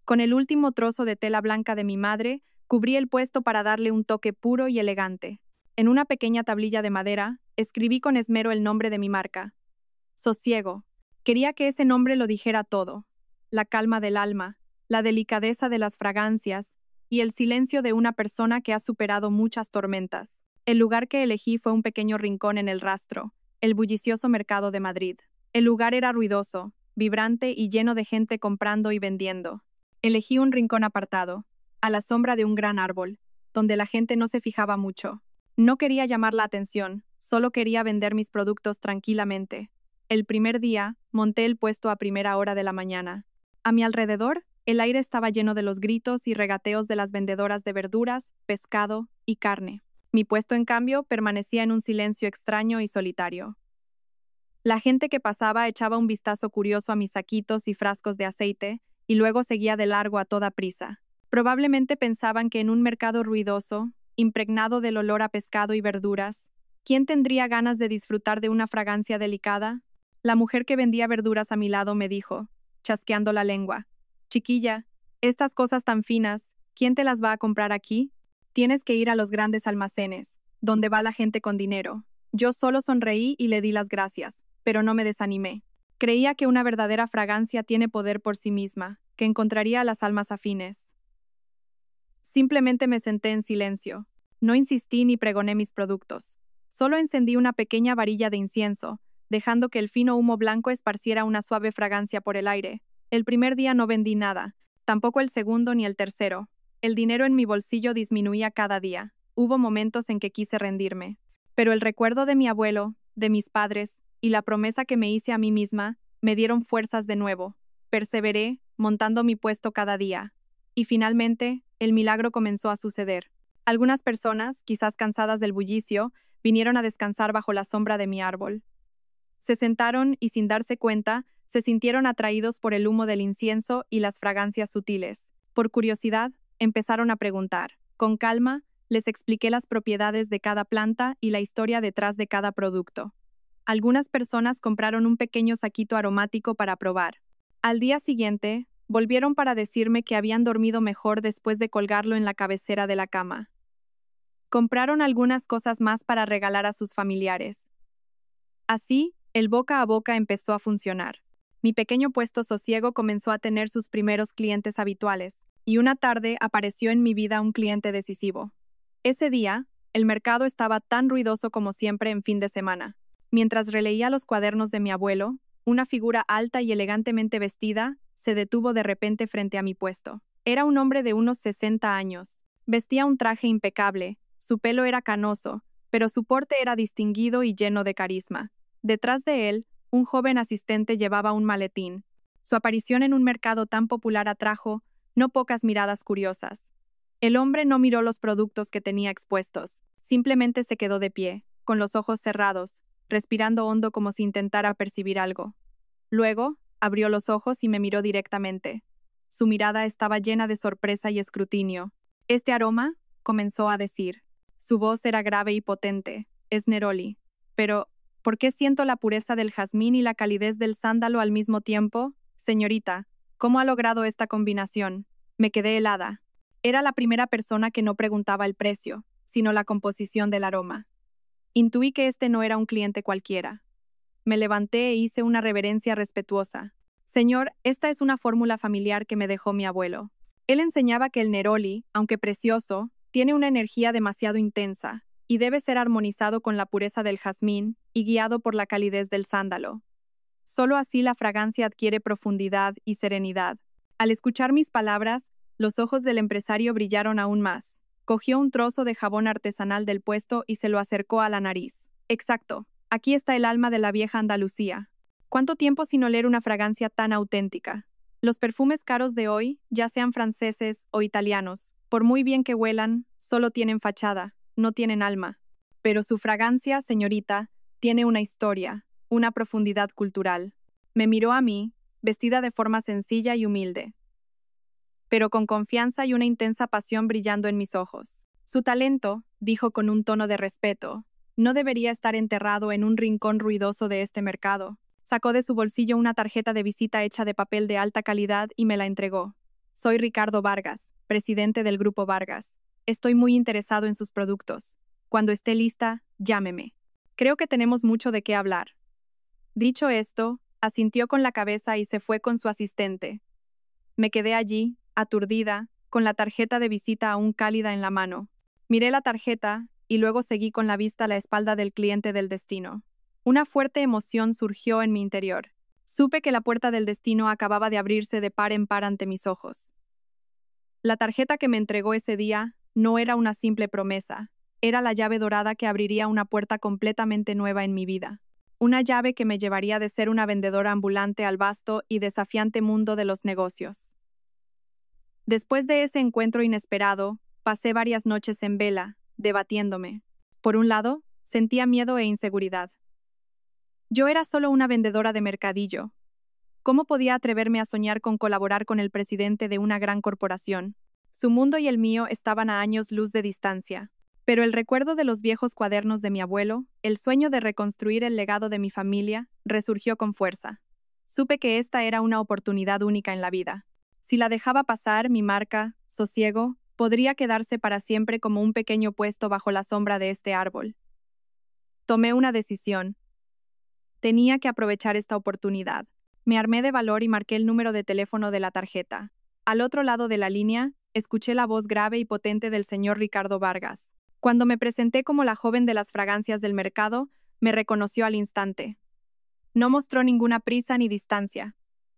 Con el último trozo de tela blanca de mi madre, cubrí el puesto para darle un toque puro y elegante. En una pequeña tablilla de madera, escribí con esmero el nombre de mi marca. Sosiego. Quería que ese nombre lo dijera todo. La calma del alma, la delicadeza de las fragancias y el silencio de una persona que ha superado muchas tormentas. El lugar que elegí fue un pequeño rincón en el Rastro, el bullicioso mercado de Madrid. El lugar era ruidoso, vibrante y lleno de gente comprando y vendiendo. Elegí un rincón apartado, a la sombra de un gran árbol, donde la gente no se fijaba mucho. No quería llamar la atención, solo quería vender mis productos tranquilamente. El primer día, monté el puesto a primera hora de la mañana. A mi alrededor, el aire estaba lleno de los gritos y regateos de las vendedoras de verduras, pescado y carne. Mi puesto, en cambio, permanecía en un silencio extraño y solitario. La gente que pasaba echaba un vistazo curioso a mis saquitos y frascos de aceite, y luego seguía de largo a toda prisa. Probablemente pensaban que en un mercado ruidoso, impregnado del olor a pescado y verduras, ¿quién tendría ganas de disfrutar de una fragancia delicada? La mujer que vendía verduras a mi lado me dijo, chasqueando la lengua, «Chiquilla, estas cosas tan finas, ¿quién te las va a comprar aquí? Tienes que ir a los grandes almacenes, donde va la gente con dinero». Yo solo sonreí y le di las gracias, pero no me desanimé. Creía que una verdadera fragancia tiene poder por sí misma, que encontraría a las almas afines. Simplemente me senté en silencio. No insistí ni pregoné mis productos. Solo encendí una pequeña varilla de incienso, dejando que el fino humo blanco esparciera una suave fragancia por el aire. El primer día no vendí nada, tampoco el segundo ni el tercero. El dinero en mi bolsillo disminuía cada día. Hubo momentos en que quise rendirme. Pero el recuerdo de mi abuelo, de mis padres, y la promesa que me hice a mí misma, me dieron fuerzas de nuevo. Perseveré, montando mi puesto cada día. Y finalmente, el milagro comenzó a suceder. Algunas personas, quizás cansadas del bullicio, vinieron a descansar bajo la sombra de mi árbol. Se sentaron y, sin darse cuenta, se sintieron atraídos por el humo del incienso y las fragancias sutiles. Por curiosidad, empezaron a preguntar. Con calma, les expliqué las propiedades de cada planta y la historia detrás de cada producto. Algunas personas compraron un pequeño saquito aromático para probar. Al día siguiente, volvieron para decirme que habían dormido mejor después de colgarlo en la cabecera de la cama. Compraron algunas cosas más para regalar a sus familiares. Así, el boca a boca empezó a funcionar. Mi pequeño puesto Sosiego comenzó a tener sus primeros clientes habituales, y una tarde apareció en mi vida un cliente decisivo. Ese día, el mercado estaba tan ruidoso como siempre en fin de semana. Mientras releía los cuadernos de mi abuelo, una figura alta y elegantemente vestida se detuvo de repente frente a mi puesto. Era un hombre de unos 60 años. Vestía un traje impecable, su pelo era canoso, pero su porte era distinguido y lleno de carisma. Detrás de él, un joven asistente llevaba un maletín. Su aparición en un mercado tan popular atrajo no pocas miradas curiosas. El hombre no miró los productos que tenía expuestos, simplemente se quedó de pie, con los ojos cerrados, respirando hondo como si intentara percibir algo. Luego, abrió los ojos y me miró directamente. Su mirada estaba llena de sorpresa y escrutinio. «Este aroma», comenzó a decir. Su voz era grave y potente. «Es Neroli. Pero, ¿por qué siento la pureza del jazmín y la calidez del sándalo al mismo tiempo? Señorita, ¿cómo ha logrado esta combinación?» Me quedé helada. Era la primera persona que no preguntaba el precio, sino la composición del aroma. Intuí que este no era un cliente cualquiera. Me levanté e hice una reverencia respetuosa. «Señor, esta es una fórmula familiar que me dejó mi abuelo. Él enseñaba que el Neroli, aunque precioso, tiene una energía demasiado intensa, y debe ser armonizado con la pureza del jazmín y guiado por la calidez del sándalo. Solo así la fragancia adquiere profundidad y serenidad. Al escuchar mis palabras, los ojos del empresario brillaron aún más. Cogió un trozo de jabón artesanal del puesto y se lo acercó a la nariz. Exacto, aquí está el alma de la vieja Andalucía. ¿Cuánto tiempo sin oler una fragancia tan auténtica? Los perfumes caros de hoy, ya sean franceses o italianos, por muy bien que huelan, solo tienen fachada, no tienen alma. Pero su fragancia, señorita, tiene una historia, una profundidad cultural. Me miró a mí, vestida de forma sencilla y humilde, pero con confianza y una intensa pasión brillando en mis ojos. Su talento, dijo con un tono de respeto, no debería estar enterrado en un rincón ruidoso de este mercado. Sacó de su bolsillo una tarjeta de visita hecha de papel de alta calidad y me la entregó. Soy Ricardo Vargas, presidente del Grupo Vargas. Estoy muy interesado en sus productos. Cuando esté lista, llámeme. Creo que tenemos mucho de qué hablar. Dicho esto, asintió con la cabeza y se fue con su asistente. Me quedé allí, aturdida, con la tarjeta de visita aún cálida en la mano. Miré la tarjeta y luego seguí con la vista a la espalda del cliente del destino. Una fuerte emoción surgió en mi interior. Supe que la puerta del destino acababa de abrirse de par en par ante mis ojos. La tarjeta que me entregó ese día no era una simple promesa, era la llave dorada que abriría una puerta completamente nueva en mi vida. Una llave que me llevaría de ser una vendedora ambulante al vasto y desafiante mundo de los negocios. Después de ese encuentro inesperado, pasé varias noches en vela, debatiéndome. Por un lado, sentía miedo e inseguridad. Yo era solo una vendedora de mercadillo. ¿Cómo podía atreverme a soñar con colaborar con el presidente de una gran corporación? Su mundo y el mío estaban a años luz de distancia. Pero el recuerdo de los viejos cuadernos de mi abuelo, el sueño de reconstruir el legado de mi familia, resurgió con fuerza. Supe que esta era una oportunidad única en la vida. Si la dejaba pasar, mi marca, Sosiego, podría quedarse para siempre como un pequeño puesto bajo la sombra de este árbol. Tomé una decisión. Tenía que aprovechar esta oportunidad. Me armé de valor y marqué el número de teléfono de la tarjeta. Al otro lado de la línea, escuché la voz grave y potente del señor Ricardo Vargas. Cuando me presenté como la joven de las fragancias del mercado, me reconoció al instante. No mostró ninguna prisa ni distancia.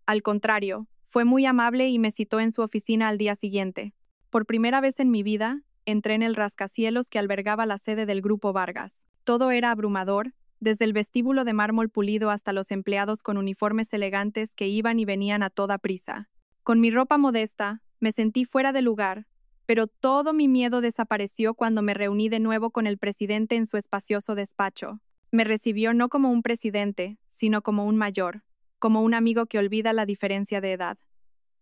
Al contrario, fue muy amable y me citó en su oficina al día siguiente. Por primera vez en mi vida, entré en el rascacielos que albergaba la sede del Grupo Vargas. Todo era abrumador, desde el vestíbulo de mármol pulido hasta los empleados con uniformes elegantes que iban y venían a toda prisa. Con mi ropa modesta, me sentí fuera de lugar, pero todo mi miedo desapareció cuando me reuní de nuevo con el presidente en su espacioso despacho. Me recibió no como un presidente, sino como un mayor, como un amigo que olvida la diferencia de edad.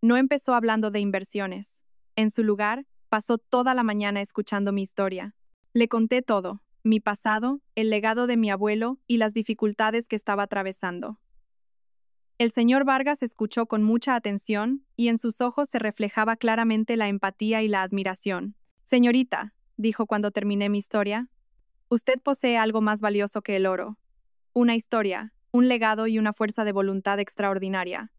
No empezó hablando de inversiones. En su lugar, pasó toda la mañana escuchando mi historia. Le conté todo, mi pasado, el legado de mi abuelo y las dificultades que estaba atravesando. El señor Vargas escuchó con mucha atención y en sus ojos se reflejaba claramente la empatía y la admiración. Señorita, dijo cuando terminé mi historia, usted posee algo más valioso que el oro. Una historia, un legado y una fuerza de voluntad extraordinaria.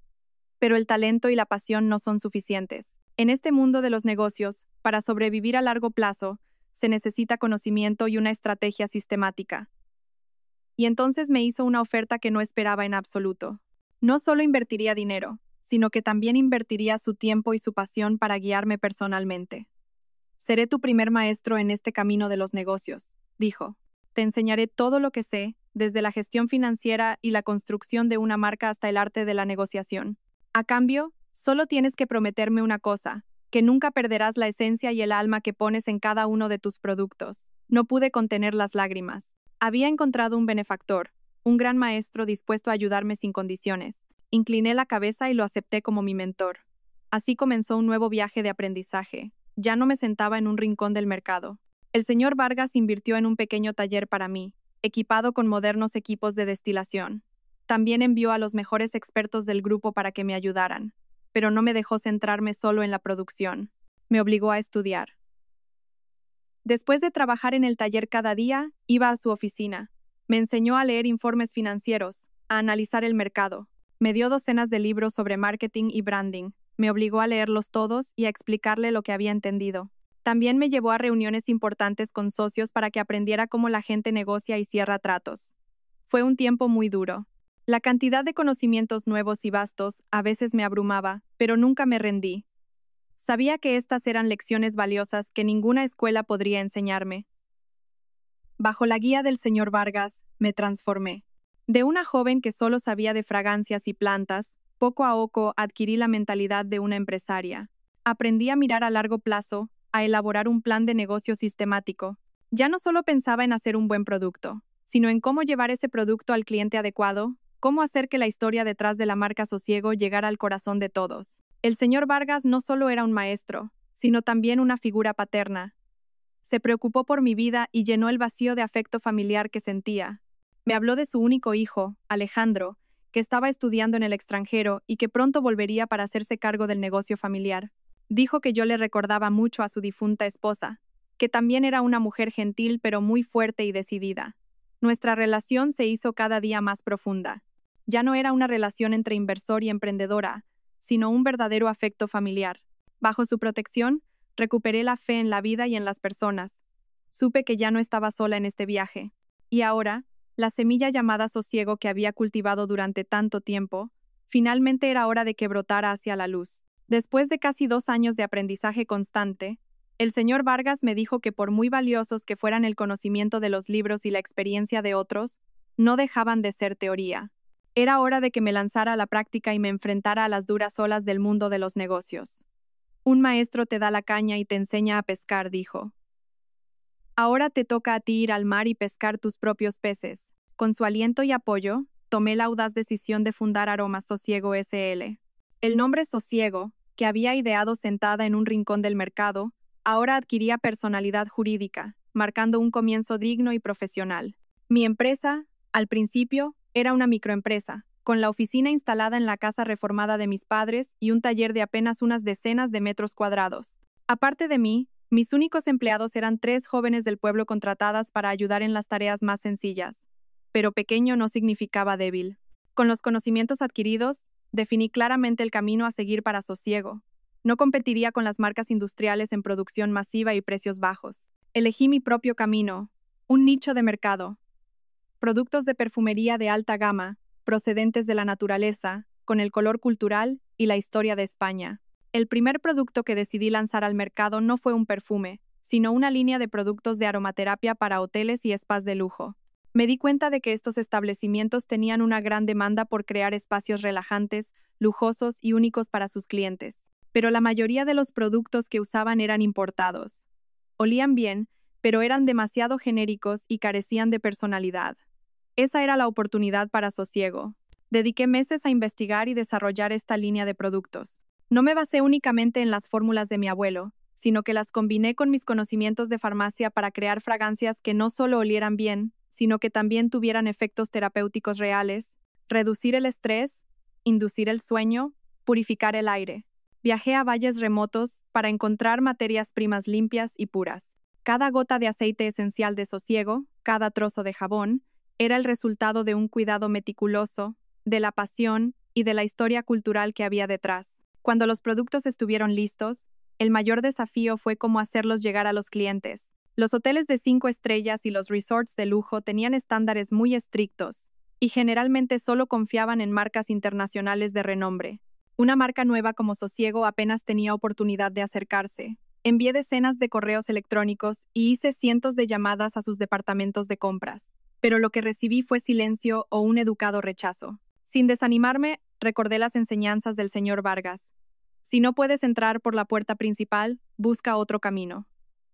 Pero el talento y la pasión no son suficientes. En este mundo de los negocios, para sobrevivir a largo plazo, se necesita conocimiento y una estrategia sistemática. Y entonces me hizo una oferta que no esperaba en absoluto. No solo invertiría dinero, sino que también invertiría su tiempo y su pasión para guiarme personalmente. Seré tu primer maestro en este camino de los negocios, dijo. Te enseñaré todo lo que sé, desde la gestión financiera y la construcción de una marca hasta el arte de la negociación. A cambio, solo tienes que prometerme una cosa, que nunca perderás la esencia y el alma que pones en cada uno de tus productos. No pude contener las lágrimas. Había encontrado un benefactor, un gran maestro dispuesto a ayudarme sin condiciones. Incliné la cabeza y lo acepté como mi mentor. Así comenzó un nuevo viaje de aprendizaje. Ya no me sentaba en un rincón del mercado. El señor Vargas invirtió en un pequeño taller para mí, equipado con modernos equipos de destilación. También envió a los mejores expertos del grupo para que me ayudaran, pero no me dejó centrarme solo en la producción. Me obligó a estudiar. Después de trabajar en el taller cada día, iba a su oficina. Me enseñó a leer informes financieros, a analizar el mercado. Me dio docenas de libros sobre marketing y branding. Me obligó a leerlos todos y a explicarle lo que había entendido. También me llevó a reuniones importantes con socios para que aprendiera cómo la gente negocia y cierra tratos. Fue un tiempo muy duro. La cantidad de conocimientos nuevos y vastos a veces me abrumaba, pero nunca me rendí. Sabía que estas eran lecciones valiosas que ninguna escuela podría enseñarme. Bajo la guía del señor Vargas, me transformé. De una joven que solo sabía de fragancias y plantas, poco a poco adquirí la mentalidad de una empresaria. Aprendí a mirar a largo plazo, a elaborar un plan de negocio sistemático. Ya no solo pensaba en hacer un buen producto, sino en cómo llevar ese producto al cliente adecuado, cómo hacer que la historia detrás de la marca Sosiego llegara al corazón de todos. El señor Vargas no solo era un maestro, sino también una figura paterna. Se preocupó por mi vida y llenó el vacío de afecto familiar que sentía. Me habló de su único hijo, Alejandro, que estaba estudiando en el extranjero y que pronto volvería para hacerse cargo del negocio familiar. Dijo que yo le recordaba mucho a su difunta esposa, que también era una mujer gentil pero muy fuerte y decidida. Nuestra relación se hizo cada día más profunda. Ya no era una relación entre inversor y emprendedora, sino un verdadero afecto familiar. Bajo su protección, recuperé la fe en la vida y en las personas. Supe que ya no estaba sola en este viaje. Y ahora, la semilla llamada sosiego que había cultivado durante tanto tiempo, finalmente era hora de que brotara hacia la luz. Después de casi 2 años de aprendizaje constante, el señor Vargas me dijo que por muy valiosos que fueran el conocimiento de los libros y la experiencia de otros, no dejaban de ser teoría. Era hora de que me lanzara a la práctica y me enfrentara a las duras olas del mundo de los negocios. Un maestro te da la caña y te enseña a pescar, dijo. Ahora te toca a ti ir al mar y pescar tus propios peces. Con su aliento y apoyo, tomé la audaz decisión de fundar Aromas Sosiego S.L. El nombre Sosiego, que había ideado sentada en un rincón del mercado, ahora adquiría personalidad jurídica, marcando un comienzo digno y profesional. Mi empresa, al principio, era una microempresa, con la oficina instalada en la casa reformada de mis padres y un taller de apenas unas decenas de metros cuadrados. Aparte de mí, mis únicos empleados eran 3 jóvenes del pueblo contratadas para ayudar en las tareas más sencillas. Pero pequeño no significaba débil. Con los conocimientos adquiridos, definí claramente el camino a seguir para Sosiego. No competiría con las marcas industriales en producción masiva y precios bajos. Elegí mi propio camino, un nicho de mercado. Productos de perfumería de alta gama, procedentes de la naturaleza, con el color cultural y la historia de España. El primer producto que decidí lanzar al mercado no fue un perfume, sino una línea de productos de aromaterapia para hoteles y spas de lujo. Me di cuenta de que estos establecimientos tenían una gran demanda por crear espacios relajantes, lujosos y únicos para sus clientes. Pero la mayoría de los productos que usaban eran importados. Olían bien, pero eran demasiado genéricos y carecían de personalidad. Esa era la oportunidad para Sosiego. Dediqué meses a investigar y desarrollar esta línea de productos. No me basé únicamente en las fórmulas de mi abuelo, sino que las combiné con mis conocimientos de farmacia para crear fragancias que no solo olieran bien, sino que también tuvieran efectos terapéuticos reales, reducir el estrés, inducir el sueño, purificar el aire. Viajé a valles remotos para encontrar materias primas limpias y puras. Cada gota de aceite esencial de Sosiego, cada trozo de jabón, era el resultado de un cuidado meticuloso, de la pasión y de la historia cultural que había detrás. Cuando los productos estuvieron listos, el mayor desafío fue cómo hacerlos llegar a los clientes. Los hoteles de 5 estrellas y los resorts de lujo tenían estándares muy estrictos, y generalmente solo confiaban en marcas internacionales de renombre. Una marca nueva como Sosiego apenas tenía oportunidad de acercarse. Envié decenas de correos electrónicos y hice cientos de llamadas a sus departamentos de compras. Pero lo que recibí fue silencio o un educado rechazo. Sin desanimarme, recordé las enseñanzas del señor Vargas. Si no puedes entrar por la puerta principal, busca otro camino.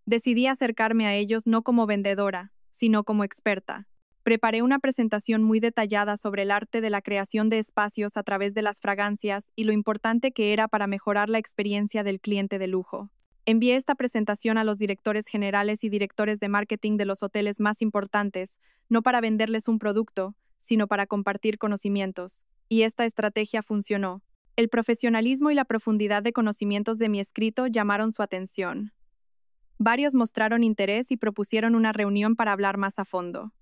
Decidí acercarme a ellos no como vendedora, sino como experta. Preparé una presentación muy detallada sobre el arte de la creación de espacios a través de las fragancias y lo importante que era para mejorar la experiencia del cliente de lujo. Envié esta presentación a los directores generales y directores de marketing de los hoteles más importantes, no para venderles un producto, sino para compartir conocimientos. Y esta estrategia funcionó. El profesionalismo y la profundidad de conocimientos de mi escrito llamaron su atención. Varios mostraron interés y propusieron una reunión para hablar más a fondo.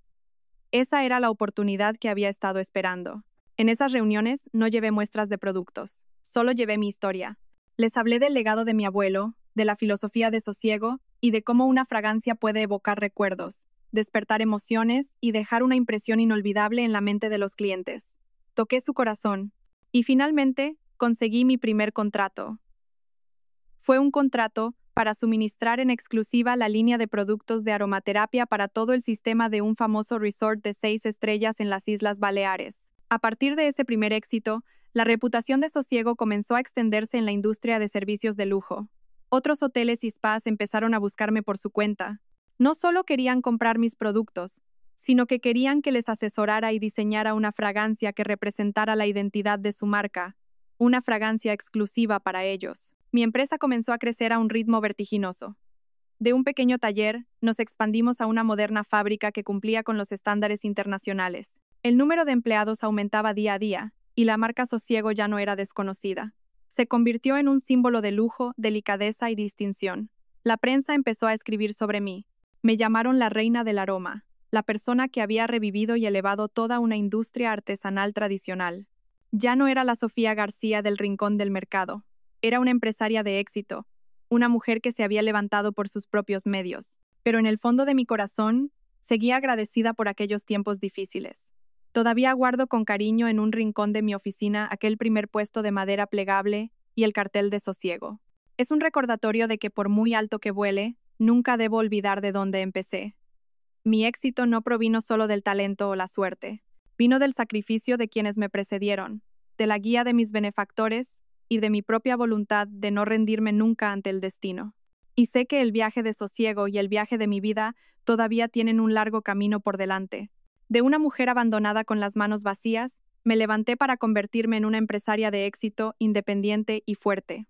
Esa era la oportunidad que había estado esperando. En esas reuniones no llevé muestras de productos, solo llevé mi historia. Les hablé del legado de mi abuelo, de la filosofía de sosiego y de cómo una fragancia puede evocar recuerdos, despertar emociones y dejar una impresión inolvidable en la mente de los clientes. Toqué su corazón y finalmente conseguí mi primer contrato. Fue un contrato para suministrar en exclusiva la línea de productos de aromaterapia para todo el sistema de un famoso resort de 6 estrellas en las Islas Baleares. A partir de ese primer éxito, la reputación de Sosiego comenzó a extenderse en la industria de servicios de lujo. Otros hoteles y spas empezaron a buscarme por su cuenta. No solo querían comprar mis productos, sino que querían que les asesorara y diseñara una fragancia que representara la identidad de su marca, una fragancia exclusiva para ellos. Mi empresa comenzó a crecer a un ritmo vertiginoso. De un pequeño taller, nos expandimos a una moderna fábrica que cumplía con los estándares internacionales. El número de empleados aumentaba día a día, y la marca Sosiego ya no era desconocida. Se convirtió en un símbolo de lujo, delicadeza y distinción. La prensa empezó a escribir sobre mí. Me llamaron la reina del aroma, la persona que había revivido y elevado toda una industria artesanal tradicional. Ya no era la Sofía García del rincón del mercado. Era una empresaria de éxito, una mujer que se había levantado por sus propios medios. Pero en el fondo de mi corazón, seguía agradecida por aquellos tiempos difíciles. Todavía guardo con cariño en un rincón de mi oficina aquel primer puesto de madera plegable y el cartel de Sosiego. Es un recordatorio de que por muy alto que vuele, nunca debo olvidar de dónde empecé. Mi éxito no provino solo del talento o la suerte, vino del sacrificio de quienes me precedieron, de la guía de mis benefactores y de mi propia voluntad de no rendirme nunca ante el destino. Y sé que el viaje de Sosiego y el viaje de mi vida todavía tienen un largo camino por delante. De una mujer abandonada con las manos vacías, me levanté para convertirme en una empresaria de éxito, independiente y fuerte.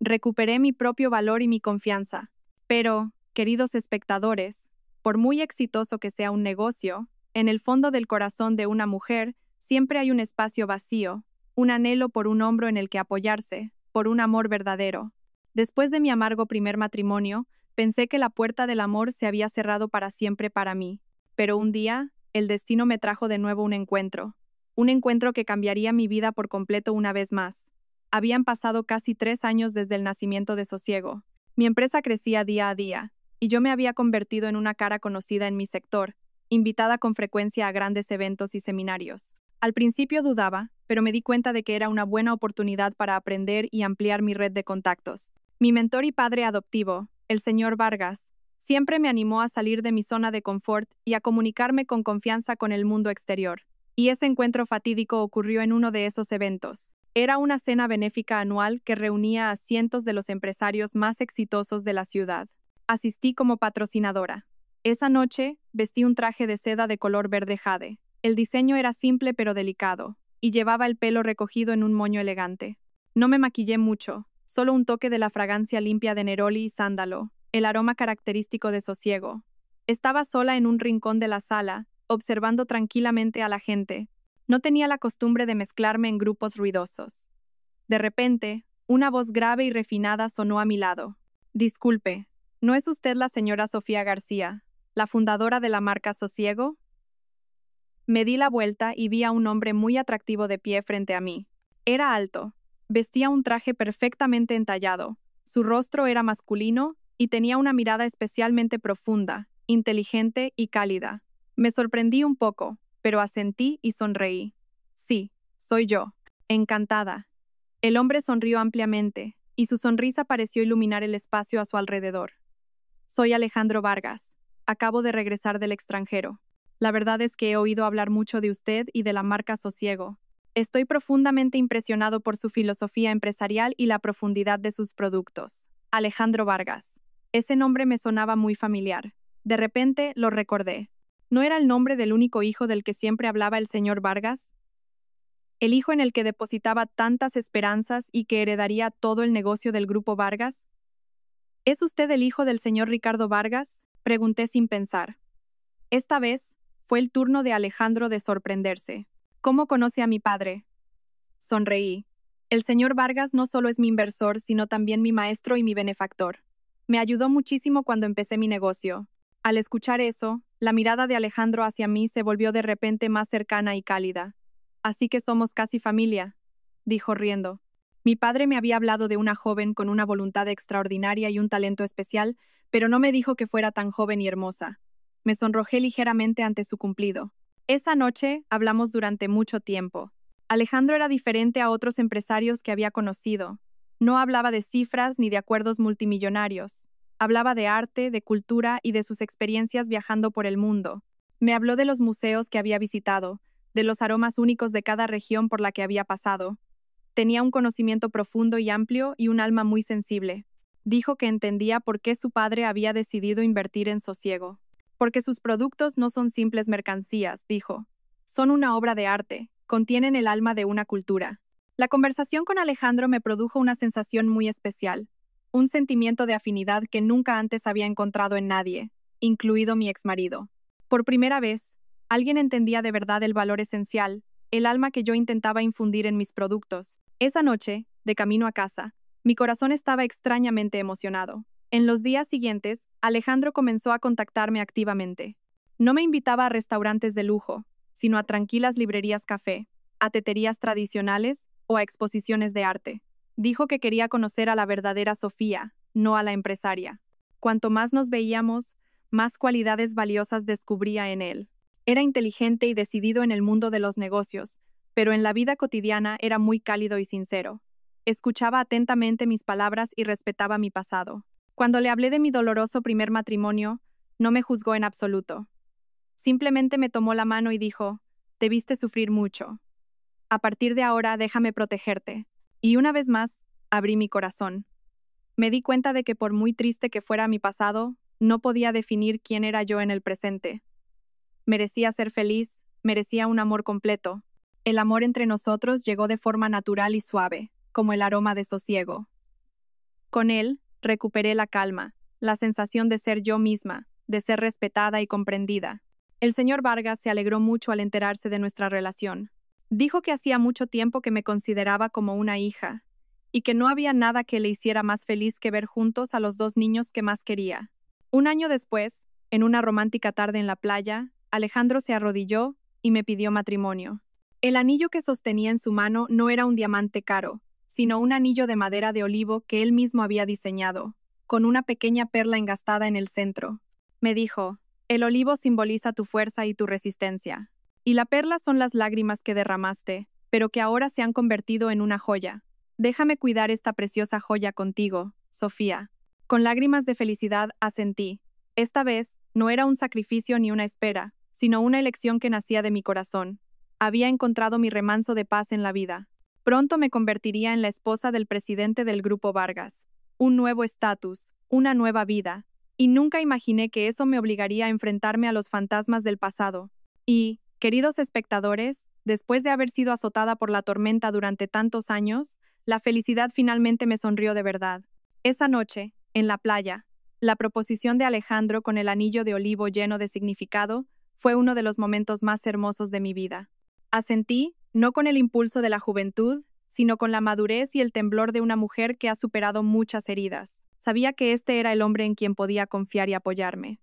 Recuperé mi propio valor y mi confianza. Pero, queridos espectadores, por muy exitoso que sea un negocio, en el fondo del corazón de una mujer siempre hay un espacio vacío, un anhelo por un hombro en el que apoyarse, por un amor verdadero. Después de mi amargo primer matrimonio, pensé que la puerta del amor se había cerrado para siempre para mí. Pero un día, el destino me trajo de nuevo un encuentro que cambiaría mi vida por completo una vez más. Habían pasado casi 3 años desde el nacimiento de Sosiego. Mi empresa crecía día a día, y yo me había convertido en una cara conocida en mi sector, invitada con frecuencia a grandes eventos y seminarios. Al principio dudaba, pero me di cuenta de que era una buena oportunidad para aprender y ampliar mi red de contactos. Mi mentor y padre adoptivo, el señor Vargas, siempre me animó a salir de mi zona de confort y a comunicarme con confianza con el mundo exterior. Y ese encuentro fatídico ocurrió en uno de esos eventos. Era una cena benéfica anual que reunía a cientos de los empresarios más exitosos de la ciudad. Asistí como patrocinadora. Esa noche, vestí un traje de seda de color verde jade. El diseño era simple pero delicado, y llevaba el pelo recogido en un moño elegante. No me maquillé mucho, solo un toque de la fragancia limpia de neroli y sándalo, el aroma característico de Sosiego. Estaba sola en un rincón de la sala, observando tranquilamente a la gente. No tenía la costumbre de mezclarme en grupos ruidosos. De repente, una voz grave y refinada sonó a mi lado. Disculpe, ¿no es usted la señora Sofía García, la fundadora de la marca Sosiego? Me di la vuelta y vi a un hombre muy atractivo de pie frente a mí. Era alto, vestía un traje perfectamente entallado, su rostro era masculino y tenía una mirada especialmente profunda, inteligente y cálida. Me sorprendí un poco, pero asentí y sonreí. Sí, soy yo. Encantada. El hombre sonrió ampliamente, y su sonrisa pareció iluminar el espacio a su alrededor. Soy Alejandro Vargas. Acabo de regresar del extranjero. La verdad es que he oído hablar mucho de usted y de la marca Sosiego. Estoy profundamente impresionado por su filosofía empresarial y la profundidad de sus productos. Alejandro Vargas. Ese nombre me sonaba muy familiar. De repente lo recordé. ¿No era el nombre del único hijo del que siempre hablaba el señor Vargas? ¿El hijo en el que depositaba tantas esperanzas y que heredaría todo el negocio del grupo Vargas? ¿Es usted el hijo del señor Ricardo Vargas?, pregunté sin pensar. Esta vez, fue el turno de Alejandro de sorprenderse. ¿Cómo conoce a mi padre? Sonreí. El señor Vargas no solo es mi inversor, sino también mi maestro y mi benefactor. Me ayudó muchísimo cuando empecé mi negocio. Al escuchar eso, la mirada de Alejandro hacia mí se volvió de repente más cercana y cálida. Así que somos casi familia, dijo riendo. Mi padre me había hablado de una joven con una voluntad extraordinaria y un talento especial, pero no me dijo que fuera tan joven y hermosa. Me sonrojé ligeramente ante su cumplido. Esa noche hablamos durante mucho tiempo. Alejandro era diferente a otros empresarios que había conocido. No hablaba de cifras ni de acuerdos multimillonarios. Hablaba de arte, de cultura y de sus experiencias viajando por el mundo. Me habló de los museos que había visitado, de los aromas únicos de cada región por la que había pasado. Tenía un conocimiento profundo y amplio y un alma muy sensible. Dijo que entendía por qué su padre había decidido invertir en sosiego. Porque sus productos no son simples mercancías, dijo. Son una obra de arte, contienen el alma de una cultura. La conversación con Alejandro me produjo una sensación muy especial, un sentimiento de afinidad que nunca antes había encontrado en nadie, incluido mi exmarido. Por primera vez, alguien entendía de verdad el valor esencial, el alma que yo intentaba infundir en mis productos. Esa noche, de camino a casa, mi corazón estaba extrañamente emocionado. En los días siguientes, Alejandro comenzó a contactarme activamente. No me invitaba a restaurantes de lujo, sino a tranquilas librerías café, a teterías tradicionales o a exposiciones de arte. Dijo que quería conocer a la verdadera Sofía, no a la empresaria. Cuanto más nos veíamos, más cualidades valiosas descubría en él. Era inteligente y decidido en el mundo de los negocios, pero en la vida cotidiana era muy cálido y sincero. Escuchaba atentamente mis palabras y respetaba mi pasado. Cuando le hablé de mi doloroso primer matrimonio, no me juzgó en absoluto. Simplemente me tomó la mano y dijo, «Debiste sufrir mucho. A partir de ahora déjame protegerte». Y una vez más, abrí mi corazón. Me di cuenta de que por muy triste que fuera mi pasado, no podía definir quién era yo en el presente. Merecía ser feliz, merecía un amor completo. El amor entre nosotros llegó de forma natural y suave, como el aroma de sosiego. Con él, recuperé la calma, la sensación de ser yo misma, de ser respetada y comprendida. El señor Vargas se alegró mucho al enterarse de nuestra relación. Dijo que hacía mucho tiempo que me consideraba como una hija, y que no había nada que le hiciera más feliz que ver juntos a los dos niños que más quería. Un año después, en una romántica tarde en la playa, Alejandro se arrodilló y me pidió matrimonio. El anillo que sostenía en su mano no era un diamante caro, sino un anillo de madera de olivo que él mismo había diseñado, con una pequeña perla engastada en el centro. Me dijo, «El olivo simboliza tu fuerza y tu resistencia, y la perla son las lágrimas que derramaste, pero que ahora se han convertido en una joya. Déjame cuidar esta preciosa joya contigo, Sofía». Con lágrimas de felicidad asentí. Esta vez, no era un sacrificio ni una espera, sino una elección que nacía de mi corazón. Había encontrado mi remanso de paz en la vida. Pronto me convertiría en la esposa del presidente del Grupo Vargas. Un nuevo estatus, una nueva vida. Y nunca imaginé que eso me obligaría a enfrentarme a los fantasmas del pasado. Y, queridos espectadores, después de haber sido azotada por la tormenta durante tantos años, la felicidad finalmente me sonrió de verdad. Esa noche, en la playa, la proposición de Alejandro con el anillo de olivo lleno de significado fue uno de los momentos más hermosos de mi vida. Asentí, no con el impulso de la juventud, sino con la madurez y el temblor de una mujer que ha superado muchas heridas. Sabía que este era el hombre en quien podía confiar y apoyarme.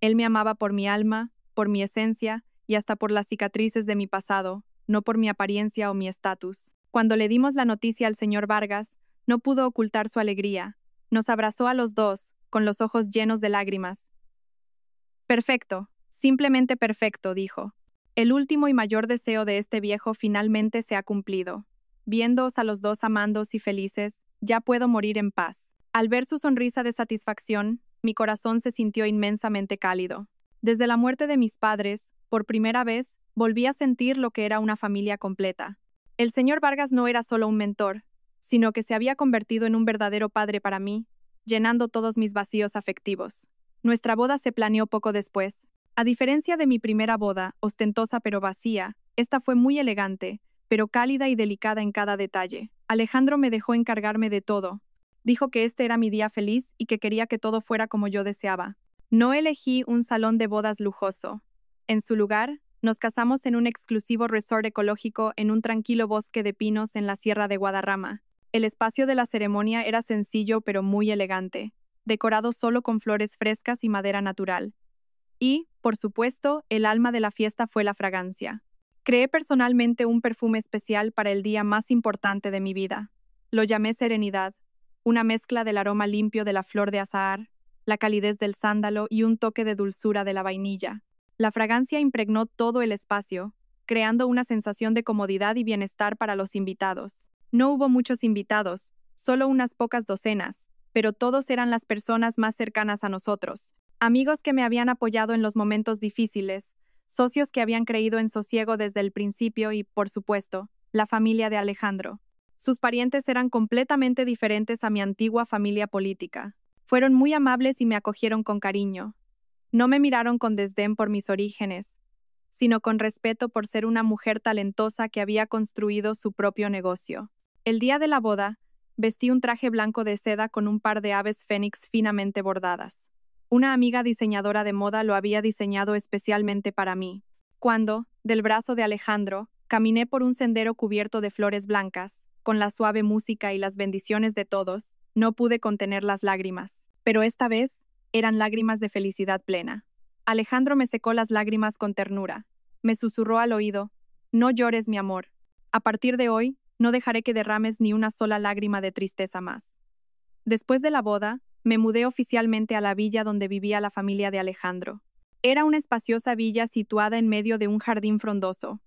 Él me amaba por mi alma, por mi esencia y hasta por las cicatrices de mi pasado, no por mi apariencia o mi estatus. Cuando le dimos la noticia al señor Vargas, no pudo ocultar su alegría. Nos abrazó a los dos, con los ojos llenos de lágrimas. «Perfecto, simplemente perfecto», dijo. «El último y mayor deseo de este viejo finalmente se ha cumplido. Viéndoos a los dos amandos y felices, ya puedo morir en paz». Al ver su sonrisa de satisfacción, mi corazón se sintió inmensamente cálido. Desde la muerte de mis padres, por primera vez, volví a sentir lo que era una familia completa. El señor Vargas no era solo un mentor, sino que se había convertido en un verdadero padre para mí, llenando todos mis vacíos afectivos. Nuestra boda se planeó poco después. A diferencia de mi primera boda, ostentosa pero vacía, esta fue muy elegante, pero cálida y delicada en cada detalle. Alejandro me dejó encargarme de todo. Dijo que este era mi día feliz y que quería que todo fuera como yo deseaba. No elegí un salón de bodas lujoso. En su lugar, nos casamos en un exclusivo resort ecológico en un tranquilo bosque de pinos en la Sierra de Guadarrama. El espacio de la ceremonia era sencillo pero muy elegante, decorado solo con flores frescas y madera natural. Y, por supuesto, el alma de la fiesta fue la fragancia. Creé personalmente un perfume especial para el día más importante de mi vida. Lo llamé serenidad, una mezcla del aroma limpio de la flor de azahar, la calidez del sándalo y un toque de dulzura de la vainilla. La fragancia impregnó todo el espacio, creando una sensación de comodidad y bienestar para los invitados. No hubo muchos invitados, solo unas pocas docenas, pero todos eran las personas más cercanas a nosotros. Amigos que me habían apoyado en los momentos difíciles, socios que habían creído en Sosiego desde el principio y, por supuesto, la familia de Alejandro. Sus parientes eran completamente diferentes a mi antigua familia política. Fueron muy amables y me acogieron con cariño. No me miraron con desdén por mis orígenes, sino con respeto por ser una mujer talentosa que había construido su propio negocio. El día de la boda, vestí un traje blanco de seda con un par de aves fénix finamente bordadas. Una amiga diseñadora de moda lo había diseñado especialmente para mí. Cuando, del brazo de Alejandro, caminé por un sendero cubierto de flores blancas, con la suave música y las bendiciones de todos, no pude contener las lágrimas. Pero esta vez, eran lágrimas de felicidad plena. Alejandro me secó las lágrimas con ternura. Me susurró al oído: «No llores, mi amor. A partir de hoy, no dejaré que derrames ni una sola lágrima de tristeza más». Después de la boda, me mudé oficialmente a la villa donde vivía la familia de Alejandro. Era una espaciosa villa situada en medio de un jardín frondoso.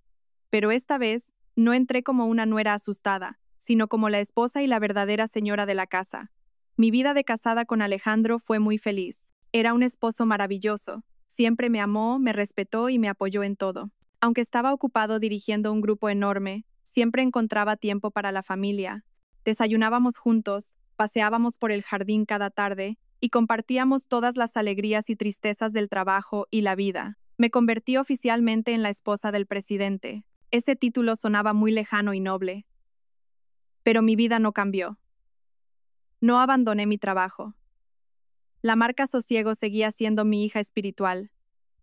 Pero esta vez, no entré como una nuera asustada, sino como la esposa y la verdadera señora de la casa. Mi vida de casada con Alejandro fue muy feliz. Era un esposo maravilloso. Siempre me amó, me respetó y me apoyó en todo. Aunque estaba ocupado dirigiendo un grupo enorme, siempre encontraba tiempo para la familia. Desayunábamos juntos, paseábamos por el jardín cada tarde y compartíamos todas las alegrías y tristezas del trabajo y la vida. Me convertí oficialmente en la esposa del presidente. Ese título sonaba muy lejano y noble. Pero mi vida no cambió. No abandoné mi trabajo. La marca Sosiego seguía siendo mi hija espiritual,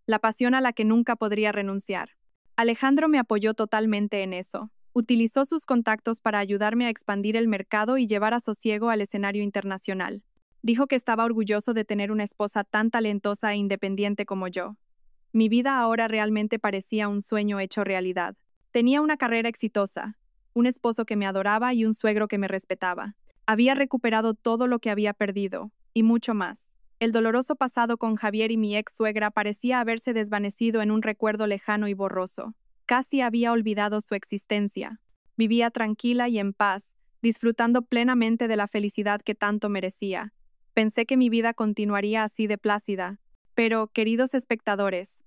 la pasión a la que nunca podría renunciar. Alejandro me apoyó totalmente en eso. Utilizó sus contactos para ayudarme a expandir el mercado y llevar a Sosiego al escenario internacional. Dijo que estaba orgulloso de tener una esposa tan talentosa e independiente como yo. Mi vida ahora realmente parecía un sueño hecho realidad. Tenía una carrera exitosa, un esposo que me adoraba y un suegro que me respetaba. Había recuperado todo lo que había perdido, y mucho más. El doloroso pasado con Javier y mi ex suegra parecía haberse desvanecido en un recuerdo lejano y borroso. Casi había olvidado su existencia. Vivía tranquila y en paz, disfrutando plenamente de la felicidad que tanto merecía. Pensé que mi vida continuaría así de plácida. Pero, queridos espectadores,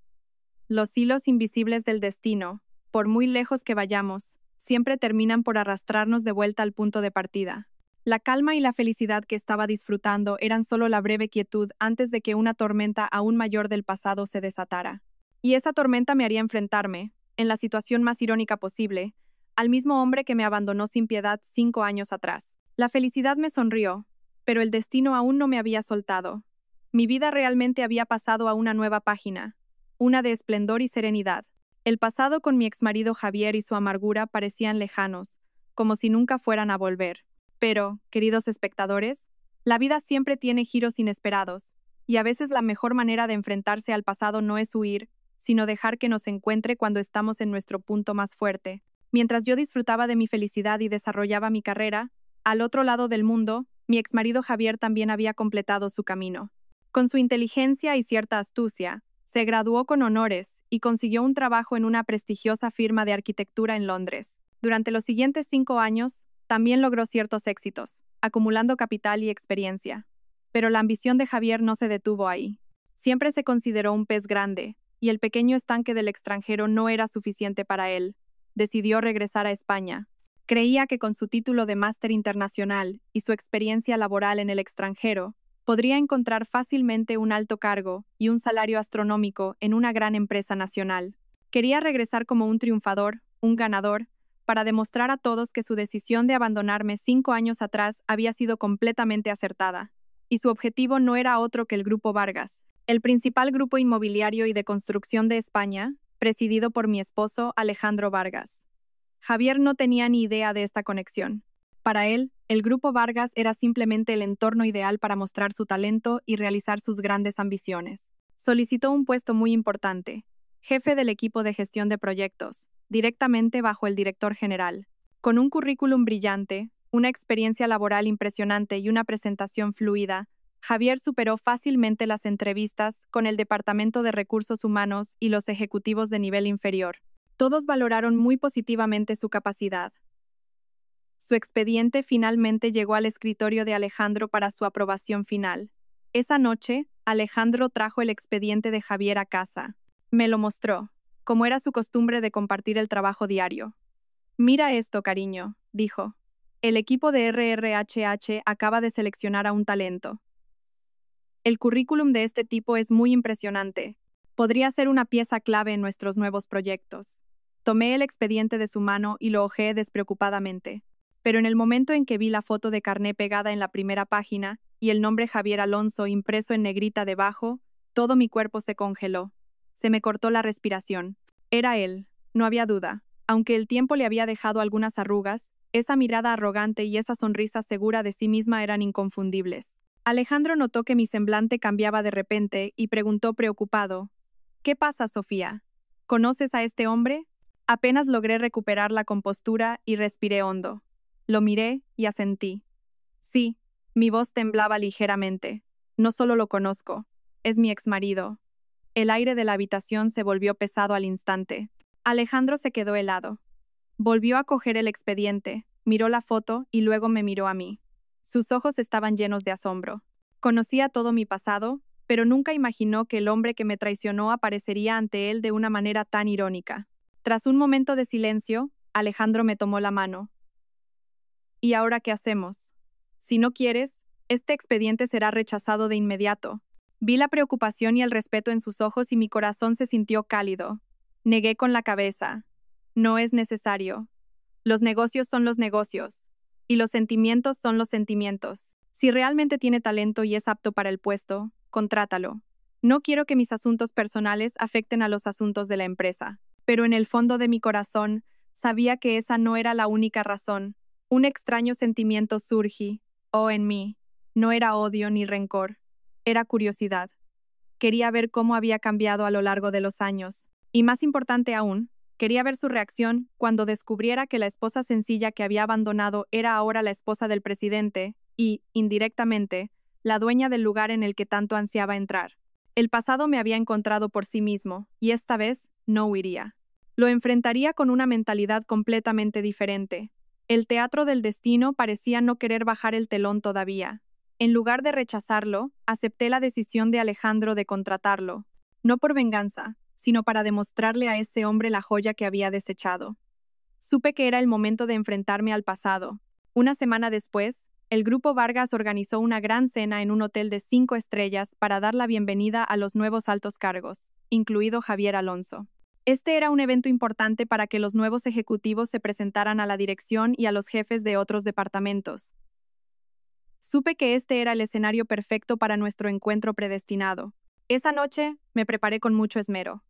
los hilos invisibles del destino, por muy lejos que vayamos, siempre terminan por arrastrarnos de vuelta al punto de partida. La calma y la felicidad que estaba disfrutando eran solo la breve quietud antes de que una tormenta aún mayor del pasado se desatara. Y esa tormenta me haría enfrentarme, en la situación más irónica posible, al mismo hombre que me abandonó sin piedad 5 años atrás. La felicidad me sonrió, pero el destino aún no me había soltado. Mi vida realmente había pasado a una nueva página, una de esplendor y serenidad. El pasado con mi exmarido Javier y su amargura parecían lejanos, como si nunca fueran a volver. Pero, queridos espectadores, la vida siempre tiene giros inesperados, y a veces la mejor manera de enfrentarse al pasado no es huir, sino dejar que nos encuentre cuando estamos en nuestro punto más fuerte. Mientras yo disfrutaba de mi felicidad y desarrollaba mi carrera, al otro lado del mundo, mi exmarido Javier también había completado su camino. Con su inteligencia y cierta astucia, se graduó con honores y consiguió un trabajo en una prestigiosa firma de arquitectura en Londres. Durante los siguientes 5 años, también logró ciertos éxitos, acumulando capital y experiencia. Pero la ambición de Javier no se detuvo ahí. Siempre se consideró un pez grande, y el pequeño estanque del extranjero no era suficiente para él. Decidió regresar a España. Creía que con su título de máster internacional y su experiencia laboral en el extranjero, podría encontrar fácilmente un alto cargo y un salario astronómico en una gran empresa nacional. Quería regresar como un triunfador, un ganador, para demostrar a todos que su decisión de abandonarme 5 años atrás había sido completamente acertada. Y su objetivo no era otro que el Grupo Vargas, el principal grupo inmobiliario y de construcción de España, presidido por mi esposo Alejandro Vargas. Javier no tenía ni idea de esta conexión. Para él, el Grupo Vargas era simplemente el entorno ideal para mostrar su talento y realizar sus grandes ambiciones. Solicitó un puesto muy importante, jefe del equipo de gestión de proyectos, directamente bajo el director general. Con un currículum brillante, una experiencia laboral impresionante y una presentación fluida, Javier superó fácilmente las entrevistas con el Departamento de Recursos Humanos y los ejecutivos de nivel inferior. Todos valoraron muy positivamente su capacidad. Su expediente finalmente llegó al escritorio de Alejandro para su aprobación final. Esa noche, Alejandro trajo el expediente de Javier a casa. Me lo mostró, como era su costumbre de compartir el trabajo diario. «Mira esto, cariño», dijo. «El equipo de RRHH acaba de seleccionar a un talento. El currículum de este tipo es muy impresionante. Podría ser una pieza clave en nuestros nuevos proyectos». Tomé el expediente de su mano y lo hojeé despreocupadamente. Pero en el momento en que vi la foto de carné pegada en la primera página y el nombre Javier Alonso impreso en negrita debajo, todo mi cuerpo se congeló. Se me cortó la respiración. Era él, no había duda. Aunque el tiempo le había dejado algunas arrugas, esa mirada arrogante y esa sonrisa segura de sí misma eran inconfundibles. Alejandro notó que mi semblante cambiaba de repente y preguntó preocupado: «¿Qué pasa, Sofía? ¿Conoces a este hombre?». Apenas logré recuperar la compostura y respiré hondo. Lo miré y asentí. «Sí», mi voz temblaba ligeramente. «No solo lo conozco, es mi exmarido». El aire de la habitación se volvió pesado al instante. Alejandro se quedó helado. Volvió a coger el expediente, miró la foto y luego me miró a mí. Sus ojos estaban llenos de asombro. Conocía todo mi pasado, pero nunca imaginó que el hombre que me traicionó aparecería ante él de una manera tan irónica. Tras un momento de silencio, Alejandro me tomó la mano. «¿Y ahora qué hacemos? Si no quieres, este expediente será rechazado de inmediato». Vi la preocupación y el respeto en sus ojos y mi corazón se sintió cálido. Negué con la cabeza. «No es necesario. Los negocios son los negocios. Y los sentimientos son los sentimientos. Si realmente tiene talento y es apto para el puesto, contrátalo. No quiero que mis asuntos personales afecten a los asuntos de la empresa». Pero en el fondo de mi corazón, sabía que esa no era la única razón. Un extraño sentimiento surgí, en mí. No era odio ni rencor. Era curiosidad. Quería ver cómo había cambiado a lo largo de los años. Y más importante aún, quería ver su reacción cuando descubriera que la esposa sencilla que había abandonado era ahora la esposa del presidente y, indirectamente, la dueña del lugar en el que tanto ansiaba entrar. El pasado me había encontrado por sí mismo, y esta vez no huiría. Lo enfrentaría con una mentalidad completamente diferente. El teatro del destino parecía no querer bajar el telón todavía. En lugar de rechazarlo, acepté la decisión de Alejandro de contratarlo. No por venganza, sino para demostrarle a ese hombre la joya que había desechado. Supe que era el momento de enfrentarme al pasado. Una semana después, el Grupo Vargas organizó una gran cena en un hotel de 5 estrellas para dar la bienvenida a los nuevos altos cargos, incluido Javier Alonso. Este era un evento importante para que los nuevos ejecutivos se presentaran a la dirección y a los jefes de otros departamentos. Supe que este era el escenario perfecto para nuestro encuentro predestinado. Esa noche, me preparé con mucho esmero.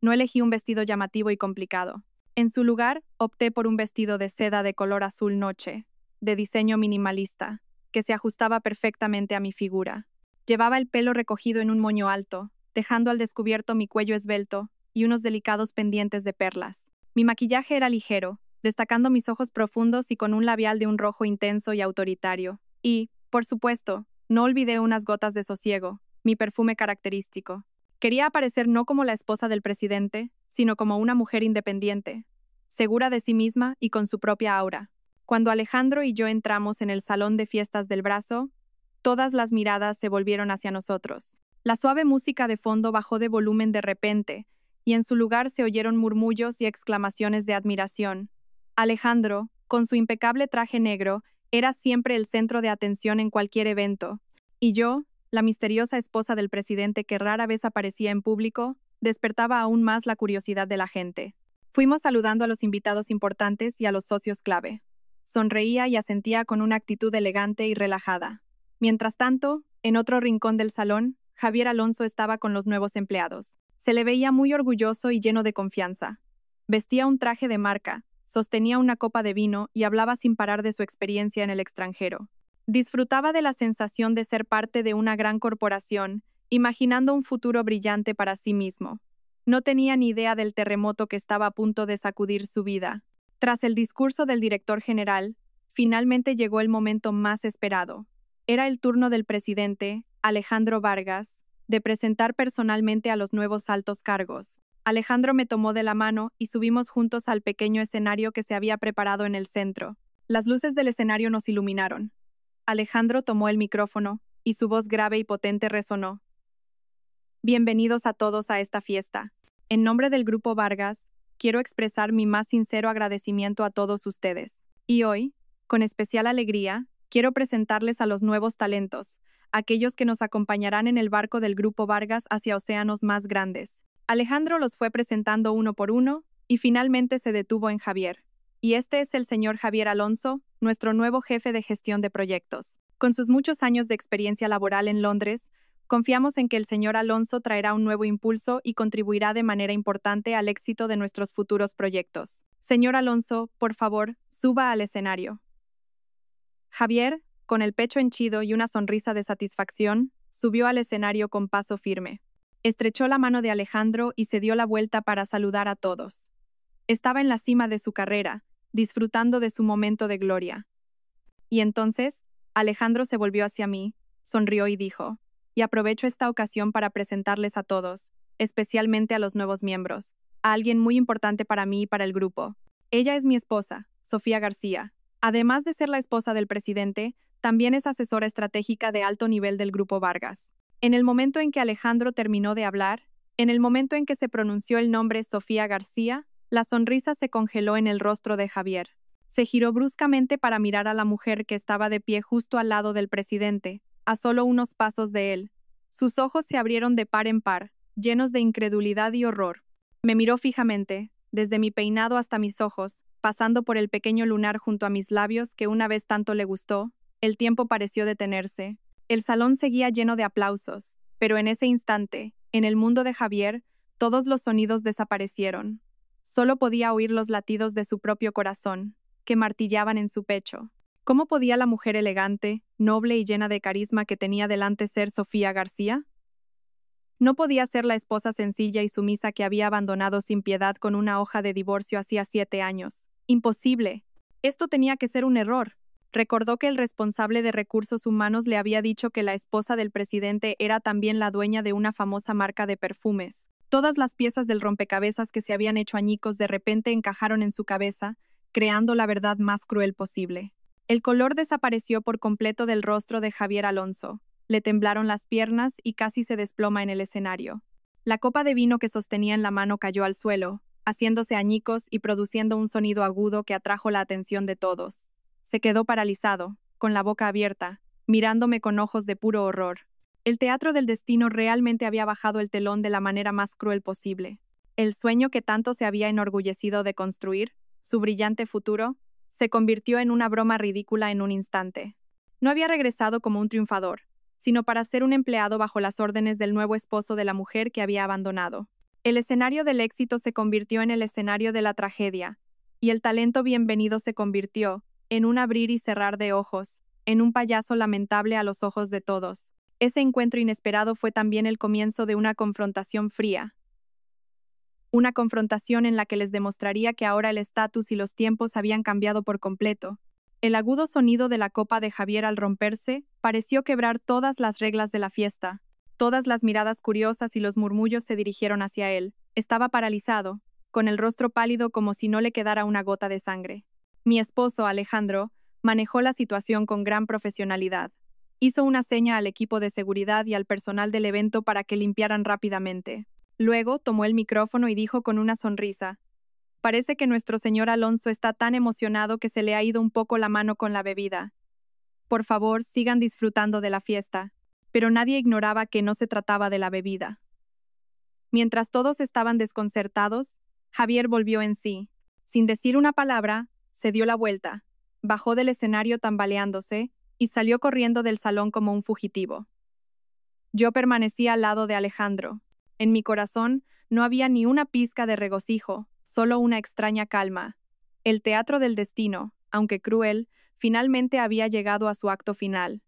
No elegí un vestido llamativo y complicado. En su lugar, opté por un vestido de seda de color azul noche, de diseño minimalista, que se ajustaba perfectamente a mi figura. Llevaba el pelo recogido en un moño alto, dejando al descubierto mi cuello esbelto y unos delicados pendientes de perlas. Mi maquillaje era ligero, destacando mis ojos profundos y con un labial de un rojo intenso y autoritario. Y, por supuesto, no olvidé unas gotas de sosiego, mi perfume característico. Quería aparecer no como la esposa del presidente, sino como una mujer independiente, segura de sí misma y con su propia aura. Cuando Alejandro y yo entramos en el salón de fiestas del Brazo, todas las miradas se volvieron hacia nosotros. La suave música de fondo bajó de volumen de repente, y en su lugar se oyeron murmullos y exclamaciones de admiración. Alejandro, con su impecable traje negro, era siempre el centro de atención en cualquier evento, y yo, la misteriosa esposa del presidente que rara vez aparecía en público, despertaba aún más la curiosidad de la gente. Fuimos saludando a los invitados importantes y a los socios clave. Sonreía y asentía con una actitud elegante y relajada. Mientras tanto, en otro rincón del salón, Javier Alonso estaba con los nuevos empleados. Se le veía muy orgulloso y lleno de confianza. Vestía un traje de marca, sostenía una copa de vino y hablaba sin parar de su experiencia en el extranjero. Disfrutaba de la sensación de ser parte de una gran corporación, imaginando un futuro brillante para sí mismo. No tenía ni idea del terremoto que estaba a punto de sacudir su vida. Tras el discurso del director general, Finalmente llegó el momento más esperado. Era el turno del presidente, Alejandro Vargas, de presentar personalmente a los nuevos altos cargos. Alejandro me tomó de la mano y subimos juntos al pequeño escenario que se había preparado en el centro. Las luces del escenario nos iluminaron. Alejandro tomó el micrófono y su voz grave y potente resonó. Bienvenidos a todos a esta fiesta. En nombre del Grupo Vargas, quiero expresar mi más sincero agradecimiento a todos ustedes. Y hoy, con especial alegría, quiero presentarles a los nuevos talentos, aquellos que nos acompañarán en el barco del Grupo Vargas hacia océanos más grandes. Alejandro los fue presentando uno por uno y finalmente se detuvo en Javier. Y este es el señor Javier Alonso, nuestro nuevo jefe de gestión de proyectos. Con sus muchos años de experiencia laboral en Londres, confiamos en que el señor Alonso traerá un nuevo impulso y contribuirá de manera importante al éxito de nuestros futuros proyectos. Señor Alonso, por favor, suba al escenario. Javier, con el pecho henchido y una sonrisa de satisfacción, subió al escenario con paso firme. Estrechó la mano de Alejandro y se dio la vuelta para saludar a todos. Estaba en la cima de su carrera, disfrutando de su momento de gloria. Y entonces, Alejandro se volvió hacia mí, sonrió y dijo, y aprovecho esta ocasión para presentarles a todos, especialmente a los nuevos miembros, a alguien muy importante para mí y para el grupo. Ella es mi esposa, Sofía García. Además de ser la esposa del presidente, también es asesora estratégica de alto nivel del Grupo Vargas. En el momento en que Alejandro terminó de hablar, en el momento en que se pronunció el nombre Sofía García, la sonrisa se congeló en el rostro de Javier. Se giró bruscamente para mirar a la mujer que estaba de pie justo al lado del presidente, a solo unos pasos de él. Sus ojos se abrieron de par en par, llenos de incredulidad y horror. Me miró fijamente, desde mi peinado hasta mis ojos, pasando por el pequeño lunar junto a mis labios que una vez tanto le gustó. El tiempo pareció detenerse. El salón seguía lleno de aplausos, pero en ese instante, en el mundo de Javier, todos los sonidos desaparecieron. Solo podía oír los latidos de su propio corazón, que martillaban en su pecho. ¿Cómo podía la mujer elegante, noble y llena de carisma que tenía delante ser Sofía García? No podía ser la esposa sencilla y sumisa que había abandonado sin piedad con una hoja de divorcio hacía 7 años. Imposible. Esto tenía que ser un error. Recordó que el responsable de recursos humanos le había dicho que la esposa del presidente era también la dueña de una famosa marca de perfumes. Todas las piezas del rompecabezas que se habían hecho añicos de repente encajaron en su cabeza, creando la verdad más cruel posible. El color desapareció por completo del rostro de Javier Alonso. Le temblaron las piernas y casi se desploma en el escenario. La copa de vino que sostenía en la mano cayó al suelo, haciéndose añicos y produciendo un sonido agudo que atrajo la atención de todos. Se quedó paralizado, con la boca abierta, mirándome con ojos de puro horror. El teatro del destino realmente había bajado el telón de la manera más cruel posible. El sueño que tanto se había enorgullecido de construir, su brillante futuro, se convirtió en una broma ridícula en un instante. No había regresado como un triunfador, sino para ser un empleado bajo las órdenes del nuevo esposo de la mujer que había abandonado. El escenario del éxito se convirtió en el escenario de la tragedia, y el talento bienvenido se convirtió, en un abrir y cerrar de ojos, en un payaso lamentable a los ojos de todos. Ese encuentro inesperado fue también el comienzo de una confrontación fría. Una confrontación en la que les demostraría que ahora el estatus y los tiempos habían cambiado por completo. El agudo sonido de la copa de Javier al romperse pareció quebrar todas las reglas de la fiesta. Todas las miradas curiosas y los murmullos se dirigieron hacia él. Estaba paralizado, con el rostro pálido como si no le quedara una gota de sangre. Mi esposo, Alejandro, manejó la situación con gran profesionalidad. Hizo una seña al equipo de seguridad y al personal del evento para que limpiaran rápidamente. Luego tomó el micrófono y dijo con una sonrisa: «Parece que nuestro señor Alonso está tan emocionado que se le ha ido un poco la mano con la bebida. Por favor, sigan disfrutando de la fiesta». Pero nadie ignoraba que no se trataba de la bebida. Mientras todos estaban desconcertados, Javier volvió en sí. Sin decir una palabra, se dio la vuelta, bajó del escenario tambaleándose y salió corriendo del salón como un fugitivo. Yo permanecí al lado de Alejandro. En mi corazón no había ni una pizca de regocijo, solo una extraña calma. El teatro del destino, aunque cruel, finalmente había llegado a su acto final.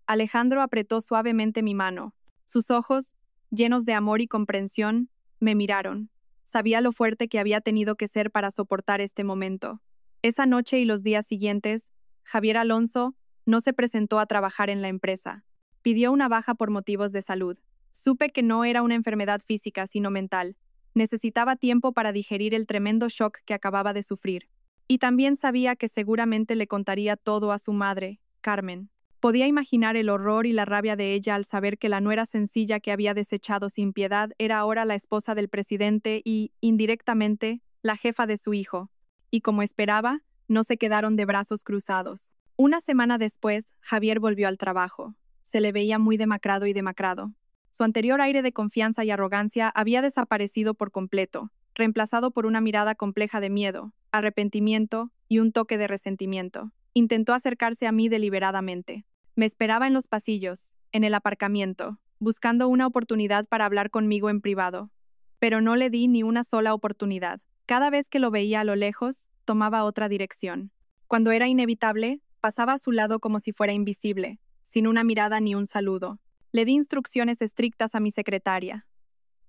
Alejandro apretó suavemente mi mano. Sus ojos, llenos de amor y comprensión, me miraron. Sabía lo fuerte que había tenido que ser para soportar este momento. Esa noche y los días siguientes, Javier Alonso, no se presentó a trabajar en la empresa. Pidió una baja por motivos de salud. Supe que no era una enfermedad física, sino mental. Necesitaba tiempo para digerir el tremendo shock que acababa de sufrir. Y también sabía que seguramente le contaría todo a su madre, Carmen. Podía imaginar el horror y la rabia de ella al saber que la nuera sencilla que había desechado sin piedad era ahora la esposa del presidente y, indirectamente, la jefa de su hijo. Y como esperaba, no se quedaron de brazos cruzados. Una semana después, Javier volvió al trabajo. Se le veía muy demacrado y demacrado. Su anterior aire de confianza y arrogancia había desaparecido por completo, reemplazado por una mirada compleja de miedo, arrepentimiento y un toque de resentimiento. Intentó acercarse a mí deliberadamente. Me esperaba en los pasillos, en el aparcamiento, buscando una oportunidad para hablar conmigo en privado. Pero no le di ni una sola oportunidad. Cada vez que lo veía a lo lejos, tomaba otra dirección. Cuando era inevitable, pasaba a su lado como si fuera invisible, sin una mirada ni un saludo. Le di instrucciones estrictas a mi secretaria.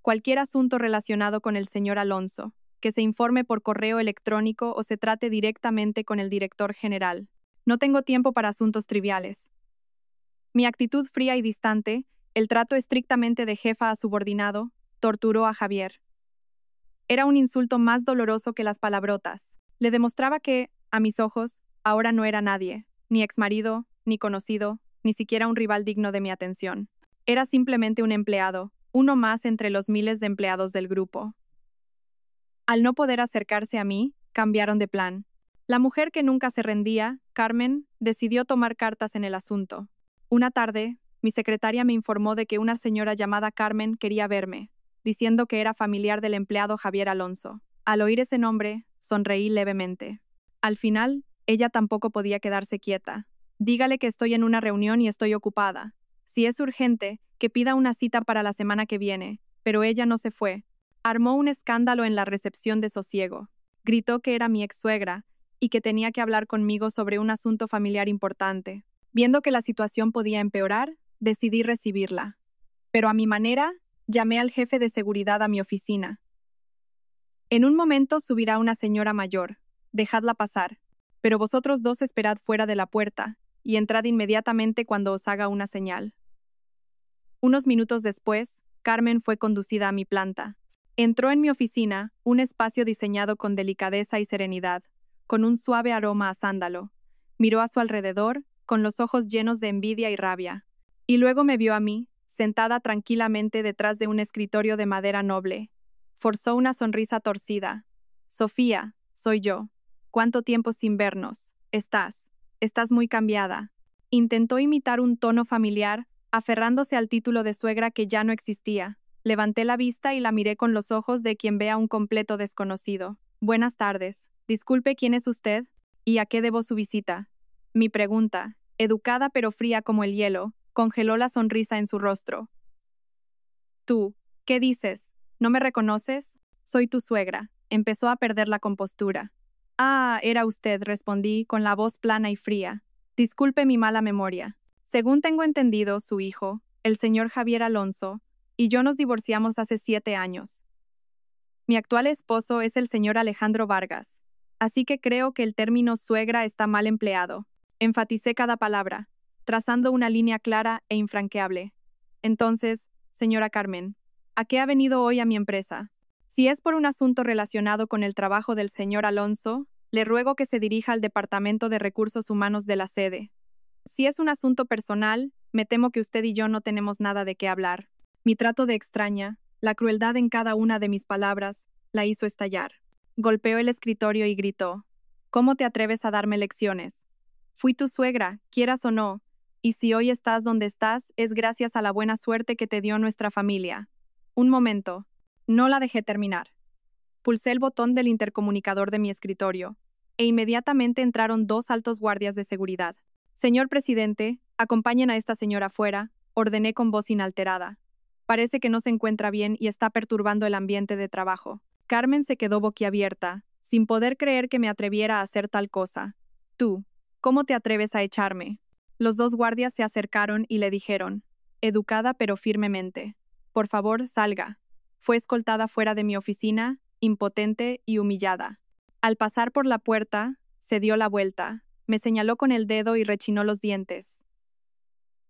Cualquier asunto relacionado con el señor Alonso, que se informe por correo electrónico o se trate directamente con el director general. No tengo tiempo para asuntos triviales. Mi actitud fría y distante, el trato estrictamente de jefa a subordinado, torturó a Javier. Era un insulto más doloroso que las palabrotas. Le demostraba que, a mis ojos, ahora no era nadie, ni exmarido, ni conocido, ni siquiera un rival digno de mi atención. Era simplemente un empleado, uno más entre los miles de empleados del grupo. Al no poder acercarse a mí, cambiaron de plan. La mujer que nunca se rendía, Carmen, decidió tomar cartas en el asunto. Una tarde, mi secretaria me informó de que una señora llamada Carmen quería verme, diciendo que era familiar del empleado Javier Alonso. Al oír ese nombre, sonreí levemente. Al final, ella tampoco podía quedarse quieta. Dígale que estoy en una reunión y estoy ocupada. Si es urgente, que pida una cita para la semana que viene, pero ella no se fue. Armó un escándalo en la recepción de sosiego. Gritó que era mi ex-suegra y que tenía que hablar conmigo sobre un asunto familiar importante. Viendo que la situación podía empeorar, decidí recibirla. Pero a mi manera, llamé al jefe de seguridad a mi oficina. En un momento subirá una señora mayor. Dejadla pasar. Pero vosotros dos esperad fuera de la puerta y entrad inmediatamente cuando os haga una señal. Unos minutos después, Carmen fue conducida a mi planta. Entró en mi oficina, un espacio diseñado con delicadeza y serenidad, con un suave aroma a sándalo. Miró a su alrededor, con los ojos llenos de envidia y rabia. Y luego me vio a mí, sentada tranquilamente detrás de un escritorio de madera noble. Forzó una sonrisa torcida. Sofía, soy yo. ¿Cuánto tiempo sin vernos? Estás muy cambiada. Intentó imitar un tono familiar, aferrándose al título de suegra que ya no existía. Levanté la vista y la miré con los ojos de quien ve a un completo desconocido. Buenas tardes. Disculpe, ¿quién es usted? ¿Y a qué debo su visita? Mi pregunta, educada pero fría como el hielo, congeló la sonrisa en su rostro. Tú, ¿qué dices? ¿No me reconoces? Soy tu suegra. Empezó a perder la compostura. Ah, era usted, respondí, con la voz plana y fría. Disculpe mi mala memoria. Según tengo entendido, su hijo, el señor Javier Alonso, y yo nos divorciamos hace 7 años. Mi actual esposo es el señor Alejandro Vargas, así que creo que el término suegra está mal empleado. Enfaticé cada palabra, trazando una línea clara e infranqueable. Entonces, señora Carmen, ¿a qué ha venido hoy a mi empresa? Si es por un asunto relacionado con el trabajo del señor Alonso, le ruego que se dirija al Departamento de Recursos Humanos de la sede. Si es un asunto personal, me temo que usted y yo no tenemos nada de qué hablar. Mi trato de extraña, la crueldad en cada una de mis palabras, la hizo estallar. Golpeó el escritorio y gritó: ¿Cómo te atreves a darme lecciones? Fui tu suegra, quieras o no, y si hoy estás donde estás, es gracias a la buena suerte que te dio nuestra familia. Un momento. No la dejé terminar. Pulsé el botón del intercomunicador de mi escritorio, e inmediatamente entraron 2 altos guardias de seguridad. Señor presidente, acompañen a esta señora afuera, ordené con voz inalterada. Parece que no se encuentra bien y está perturbando el ambiente de trabajo. Carmen se quedó boquiabierta, sin poder creer que me atreviera a hacer tal cosa. Tú, ¿cómo te atreves a echarme? Los 2 guardias se acercaron y le dijeron, educada pero firmemente: por favor, salga. Fue escoltada fuera de mi oficina, impotente y humillada. Al pasar por la puerta, se dio la vuelta, Me señaló con el dedo y rechinó los dientes.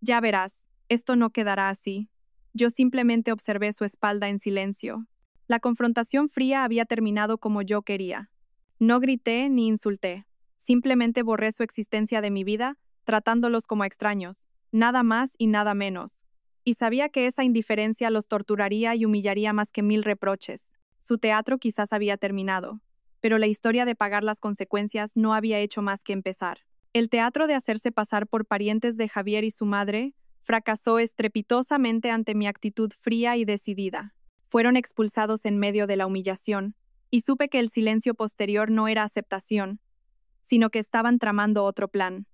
Ya verás, esto no quedará así. Yo simplemente observé su espalda en silencio. La confrontación fría había terminado como yo quería. No grité ni insulté. Simplemente borré su existencia de mi vida, tratándolos como extraños, nada más y nada menos. Y sabía que esa indiferencia los torturaría y humillaría más que 1000 reproches. Su teatro quizás había terminado, pero la historia de pagar las consecuencias no había hecho más que empezar. El teatro de hacerse pasar por parientes de Javier y su madre fracasó estrepitosamente ante mi actitud fría y decidida. Fueron expulsados en medio de la humillación, y supe que el silencio posterior no era aceptación, sino que estaban tramando otro plan.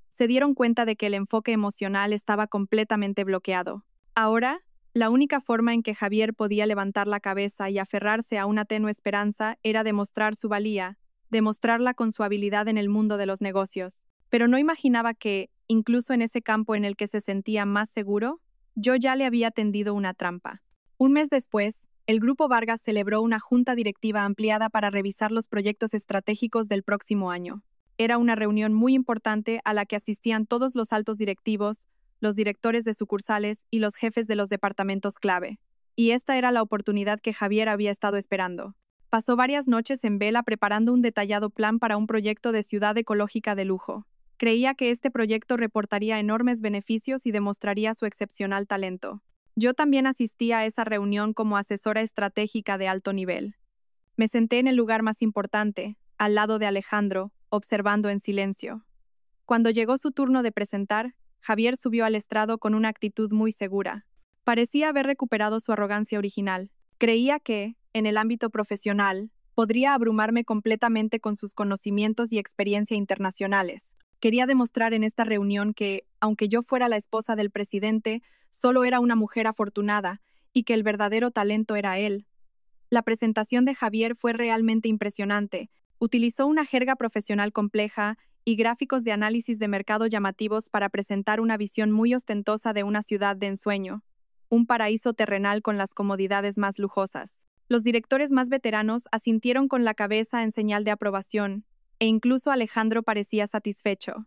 Se dieron cuenta de que el enfoque emocional estaba completamente bloqueado. Ahora, la única forma en que Javier podía levantar la cabeza y aferrarse a una tenue esperanza era demostrar su valía, demostrarla con su habilidad en el mundo de los negocios. Pero no imaginaba que, incluso en ese campo en el que se sentía más seguro, yo ya le había tendido una trampa. Un mes después, el Grupo Vargas celebró una junta directiva ampliada para revisar los proyectos estratégicos del próximo año. Era una reunión muy importante a la que asistían todos los altos directivos, los directores de sucursales y los jefes de los departamentos clave. Y esta era la oportunidad que Javier había estado esperando. Pasó varias noches en vela preparando un detallado plan para un proyecto de ciudad ecológica de lujo. Creía que este proyecto reportaría enormes beneficios y demostraría su excepcional talento. Yo también asistí a esa reunión como asesora estratégica de alto nivel. Me senté en el lugar más importante, al lado de Alejandro, observando en silencio. Cuando llegó su turno de presentar, Javier subió al estrado con una actitud muy segura. Parecía haber recuperado su arrogancia original. Creía que, en el ámbito profesional, podría abrumarme completamente con sus conocimientos y experiencia internacionales. Quería demostrar en esta reunión que, aunque yo fuera la esposa del presidente, solo era una mujer afortunada y que el verdadero talento era él. La presentación de Javier fue realmente impresionante. Utilizó una jerga profesional compleja y gráficos de análisis de mercado llamativos para presentar una visión muy ostentosa de una ciudad de ensueño, un paraíso terrenal con las comodidades más lujosas. Los directores más veteranos asintieron con la cabeza en señal de aprobación, e incluso Alejandro parecía satisfecho.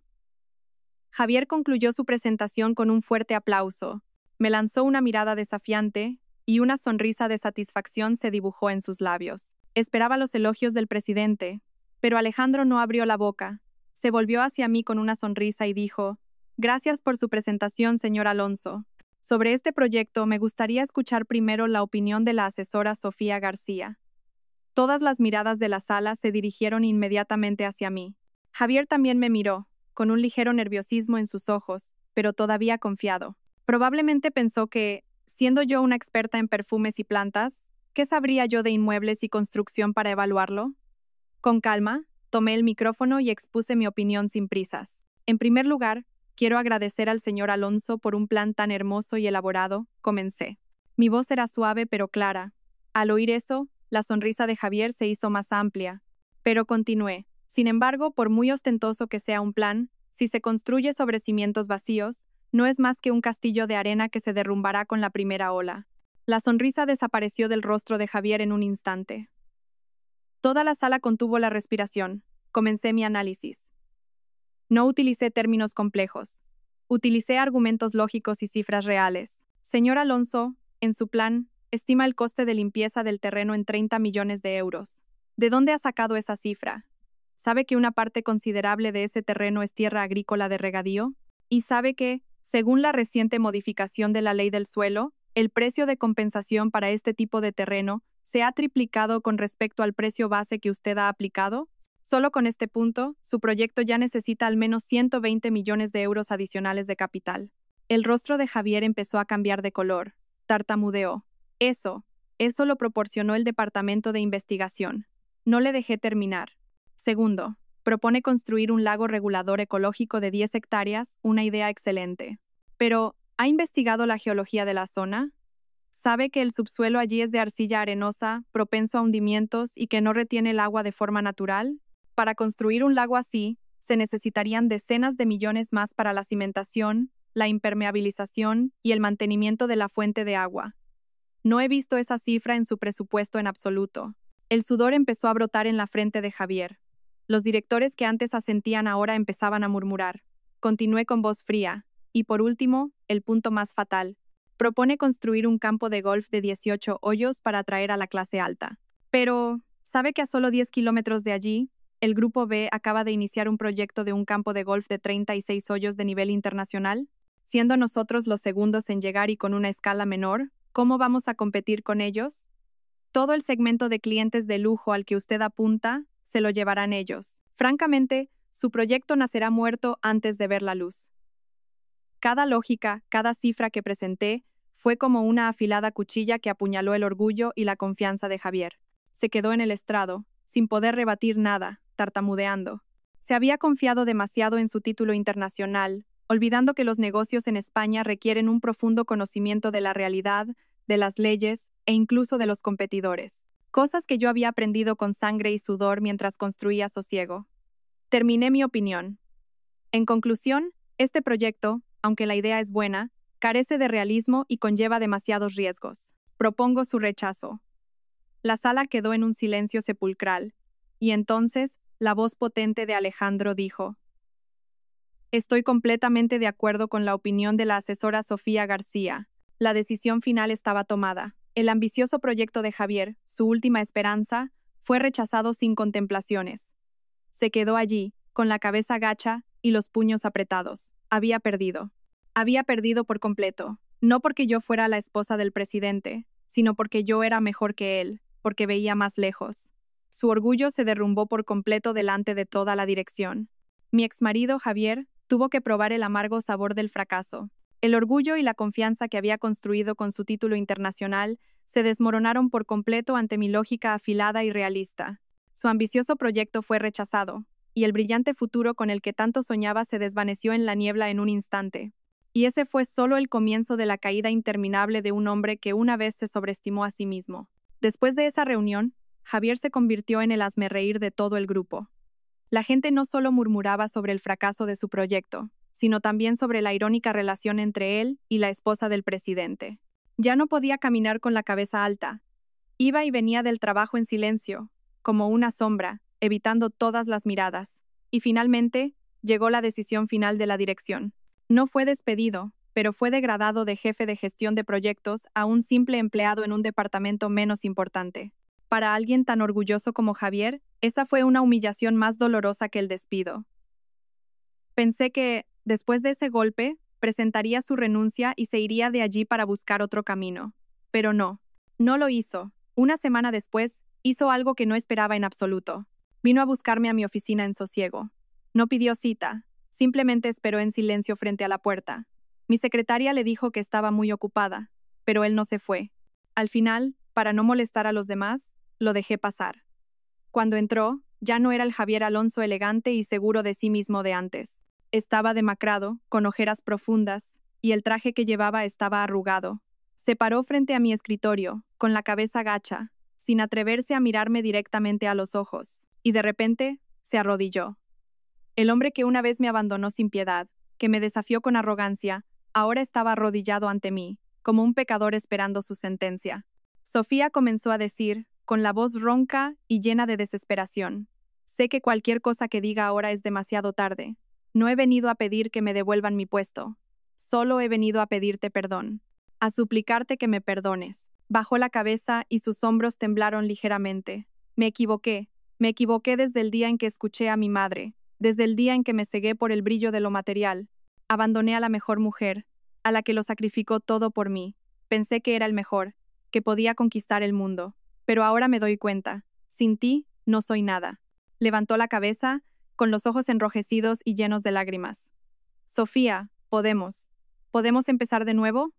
Javier concluyó su presentación con un fuerte aplauso. Me lanzó una mirada desafiante, y una sonrisa de satisfacción se dibujó en sus labios. Esperaba los elogios del presidente, pero Alejandro no abrió la boca. Se volvió hacia mí con una sonrisa y dijo: «Gracias por su presentación, señor Alonso. Sobre este proyecto me gustaría escuchar primero la opinión de la asesora Sofía García». Todas las miradas de la sala se dirigieron inmediatamente hacia mí. Javier también me miró, con un ligero nerviosismo en sus ojos, pero todavía confiado. Probablemente pensó que, siendo yo una experta en perfumes y plantas, ¿qué sabría yo de inmuebles y construcción para evaluarlo? Con calma, tomé el micrófono y expuse mi opinión sin prisas. En primer lugar, quiero agradecer al señor Alonso por un plan tan hermoso y elaborado, comencé. Mi voz era suave pero clara. Al oír eso, la sonrisa de Javier se hizo más amplia. Pero continué. Sin embargo, por muy ostentoso que sea un plan, si se construye sobre cimientos vacíos, no es más que un castillo de arena que se derrumbará con la primera ola. La sonrisa desapareció del rostro de Javier en un instante. Toda la sala contuvo la respiración. Comencé mi análisis. No utilicé términos complejos. Utilicé argumentos lógicos y cifras reales. Señor Alonso, en su plan, estima el coste de limpieza del terreno en 30 millones de euros. ¿De dónde ha sacado esa cifra? ¿Sabe que una parte considerable de ese terreno es tierra agrícola de regadío? ¿Y sabe que, según la reciente modificación de la ley del suelo, el precio de compensación para este tipo de terreno se ha triplicado con respecto al precio base que usted ha aplicado? Solo con este punto, su proyecto ya necesita al menos 120 millones de euros adicionales de capital. El rostro de Javier empezó a cambiar de color. Tartamudeó. Eso lo proporcionó el Departamento de Investigación. No le dejé terminar. Segundo, propone construir un lago regulador ecológico de 10 hectáreas, una idea excelente. Pero, ¿ha investigado la geología de la zona? ¿Sabe que el subsuelo allí es de arcilla arenosa, propenso a hundimientos y que no retiene el agua de forma natural? Para construir un lago así, se necesitarían decenas de millones más para la cimentación, la impermeabilización y el mantenimiento de la fuente de agua. No he visto esa cifra en su presupuesto en absoluto. El sudor empezó a brotar en la frente de Javier. Los directores que antes asentían ahora empezaban a murmurar. Continué con voz fría. Y por último, el punto más fatal. Propone construir un campo de golf de 18 hoyos para atraer a la clase alta. Pero, ¿sabe que a solo 10 kilómetros de allí, el Grupo B acaba de iniciar un proyecto de un campo de golf de 36 hoyos de nivel internacional? Siendo nosotros los segundos en llegar y con una escala menor, ¿cómo vamos a competir con ellos? Todo el segmento de clientes de lujo al que usted apunta se lo llevarán ellos. Francamente, su proyecto nacerá muerto antes de ver la luz. Cada lógica, cada cifra que presenté, fue como una afilada cuchilla que apuñaló el orgullo y la confianza de Javier. Se quedó en el estrado, sin poder rebatir nada, tartamudeando. Se había confiado demasiado en su título internacional, olvidando que los negocios en España requieren un profundo conocimiento de la realidad, de las leyes e incluso de los competidores. Cosas que yo había aprendido con sangre y sudor mientras construía Sosiego. Terminé mi opinión. En conclusión, este proyecto, aunque la idea es buena, carece de realismo y conlleva demasiados riesgos. Propongo su rechazo. La sala quedó en un silencio sepulcral, y entonces la voz potente de Alejandro dijo: Estoy completamente de acuerdo con la opinión de la asesora Sofía García. La decisión final estaba tomada. El ambicioso proyecto de Javier, su última esperanza, fue rechazado sin contemplaciones. Se quedó allí, con la cabeza gacha y los puños apretados. Había perdido. Había perdido por completo. No porque yo fuera la esposa del presidente, sino porque yo era mejor que él, porque veía más lejos. Su orgullo se derrumbó por completo delante de toda la dirección. Mi exmarido, Javier, tuvo que probar el amargo sabor del fracaso. El orgullo y la confianza que había construido con su título internacional se desmoronaron por completo ante mi lógica afilada y realista. Su ambicioso proyecto fue rechazado, y el brillante futuro con el que tanto soñaba se desvaneció en la niebla en un instante. Y ese fue solo el comienzo de la caída interminable de un hombre que una vez se sobreestimó a sí mismo. Después de esa reunión, Javier se convirtió en el hazmerreír de todo el grupo. La gente no solo murmuraba sobre el fracaso de su proyecto, sino también sobre la irónica relación entre él y la esposa del presidente. Ya no podía caminar con la cabeza alta. Iba y venía del trabajo en silencio, como una sombra, evitando todas las miradas. Y finalmente, llegó la decisión final de la dirección. No fue despedido, pero fue degradado de jefe de gestión de proyectos a un simple empleado en un departamento menos importante. Para alguien tan orgulloso como Javier, esa fue una humillación más dolorosa que el despido. Pensé que, después de ese golpe, presentaría su renuncia y se iría de allí para buscar otro camino. Pero no, no lo hizo. Una semana después, hizo algo que no esperaba en absoluto. Vino a buscarme a mi oficina en Sosiego. No pidió cita, simplemente esperó en silencio frente a la puerta. Mi secretaria le dijo que estaba muy ocupada, pero él no se fue. Al final, para no molestar a los demás, lo dejé pasar. Cuando entró, ya no era el Javier Alonso elegante y seguro de sí mismo de antes. Estaba demacrado, con ojeras profundas, y el traje que llevaba estaba arrugado. Se paró frente a mi escritorio, con la cabeza gacha, sin atreverse a mirarme directamente a los ojos, y de repente, se arrodilló. El hombre que una vez me abandonó sin piedad, que me desafió con arrogancia, ahora estaba arrodillado ante mí, como un pecador esperando su sentencia. Sofía comenzó a decir, con la voz ronca y llena de desesperación: Sé que cualquier cosa que diga ahora es demasiado tarde. No he venido a pedir que me devuelvan mi puesto. Solo he venido a pedirte perdón. A suplicarte que me perdones. Bajó la cabeza y sus hombros temblaron ligeramente. Me equivoqué desde el día en que escuché a mi madre, desde el día en que me cegué por el brillo de lo material. Abandoné a la mejor mujer, a la que lo sacrificó todo por mí. Pensé que era el mejor, que podía conquistar el mundo. Pero ahora me doy cuenta, sin ti, no soy nada. Levantó la cabeza, con los ojos enrojecidos y llenos de lágrimas. Sofía, ¿podemos empezar de nuevo?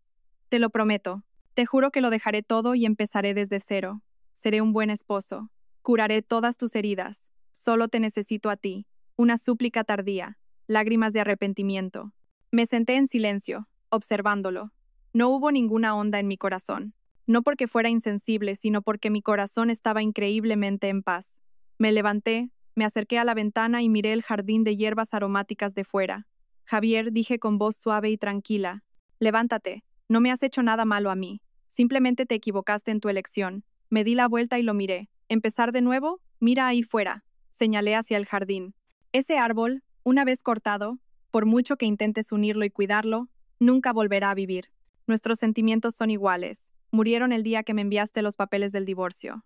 Te lo prometo. Te juro que lo dejaré todo y empezaré desde cero. Seré un buen esposo. Curaré todas tus heridas. Solo te necesito a ti. Una súplica tardía. Lágrimas de arrepentimiento. Me senté en silencio, observándolo. No hubo ninguna onda en mi corazón. No porque fuera insensible, sino porque mi corazón estaba increíblemente en paz. Me levanté, me acerqué a la ventana y miré el jardín de hierbas aromáticas de fuera. Javier, dije con voz suave y tranquila, levántate, no me has hecho nada malo a mí. Simplemente te equivocaste en tu elección. Me di la vuelta y lo miré. ¿Empezar de nuevo? Mira ahí fuera. Señalé hacia el jardín. Ese árbol, una vez cortado, por mucho que intentes unirlo y cuidarlo, nunca volverá a vivir. Nuestros sentimientos son iguales. Murieron el día que me enviaste los papeles del divorcio.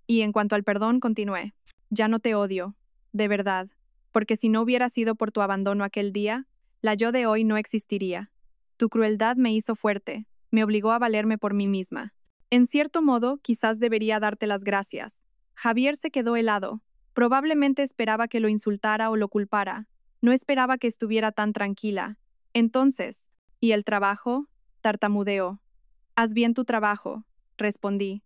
Y en cuanto al perdón, continué. Ya no te odio, de verdad, porque si no hubiera sido por tu abandono aquel día, la yo de hoy no existiría. Tu crueldad me hizo fuerte, me obligó a valerme por mí misma. En cierto modo, quizás debería darte las gracias. Javier se quedó helado. Probablemente esperaba que lo insultara o lo culpara. No esperaba que estuviera tan tranquila. Entonces, ¿y el trabajo? Tartamudeó. Haz bien tu trabajo, respondí.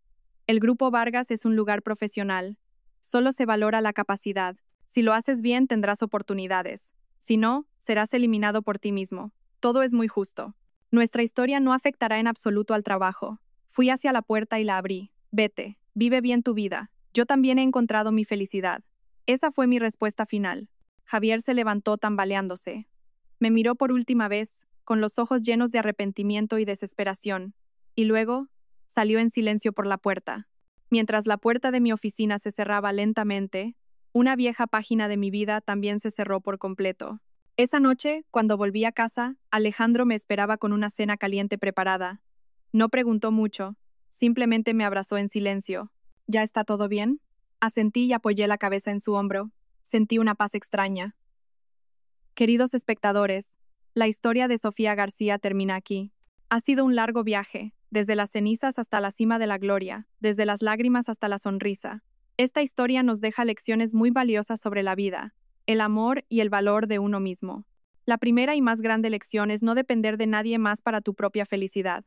El Grupo Vargas es un lugar profesional. Solo se valora la capacidad. Si lo haces bien, tendrás oportunidades. Si no, serás eliminado por ti mismo. Todo es muy justo. Nuestra historia no afectará en absoluto al trabajo. Fui hacia la puerta y la abrí. Vete, vive bien tu vida. Yo también he encontrado mi felicidad. Esa fue mi respuesta final. Javier se levantó tambaleándose. Me miró por última vez, con los ojos llenos de arrepentimiento y desesperación, y luego salió en silencio por la puerta. Mientras la puerta de mi oficina se cerraba lentamente, una vieja página de mi vida también se cerró por completo. Esa noche, cuando volví a casa, Alejandro me esperaba con una cena caliente preparada. No preguntó mucho, simplemente me abrazó en silencio. ¿Ya está todo bien? Asentí y apoyé la cabeza en su hombro. Sentí una paz extraña. Queridos espectadores, la historia de Sofía García termina aquí. Ha sido un largo viaje, desde las cenizas hasta la cima de la gloria, desde las lágrimas hasta la sonrisa. Esta historia nos deja lecciones muy valiosas sobre la vida, el amor y el valor de uno mismo. La primera y más grande lección es no depender de nadie más para tu propia felicidad.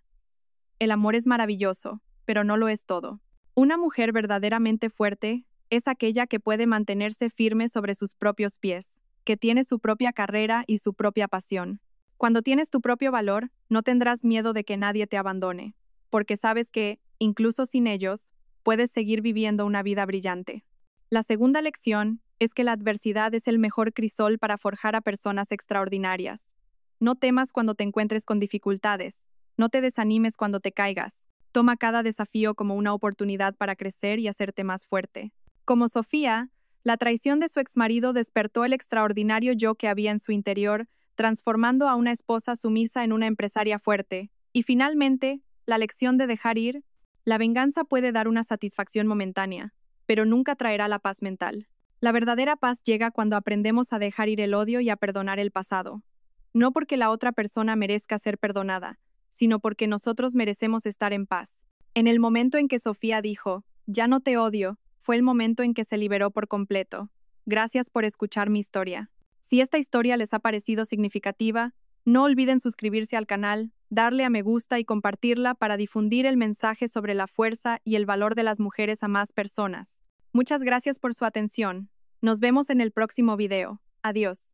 El amor es maravilloso, pero no lo es todo. Una mujer verdaderamente fuerte es aquella que puede mantenerse firme sobre sus propios pies, que tiene su propia carrera y su propia pasión. Cuando tienes tu propio valor, no tendrás miedo de que nadie te abandone, porque sabes que, incluso sin ellos, puedes seguir viviendo una vida brillante. La segunda lección es que la adversidad es el mejor crisol para forjar a personas extraordinarias. No temas cuando te encuentres con dificultades, no te desanimes cuando te caigas. Toma cada desafío como una oportunidad para crecer y hacerte más fuerte. Como Sofía, la traición de su exmarido despertó el extraordinario yo que había en su interior, transformando a una esposa sumisa en una empresaria fuerte. Y finalmente, la lección de dejar ir. La venganza puede dar una satisfacción momentánea, pero nunca traerá la paz mental. La verdadera paz llega cuando aprendemos a dejar ir el odio y a perdonar el pasado. No porque la otra persona merezca ser perdonada, sino porque nosotros merecemos estar en paz. En el momento en que Sofía dijo, "Ya no te odio", fue el momento en que se liberó por completo. Gracias por escuchar mi historia. Si esta historia les ha parecido significativa, no olviden suscribirse al canal, darle a me gusta y compartirla para difundir el mensaje sobre la fuerza y el valor de las mujeres a más personas. Muchas gracias por su atención. Nos vemos en el próximo video. Adiós.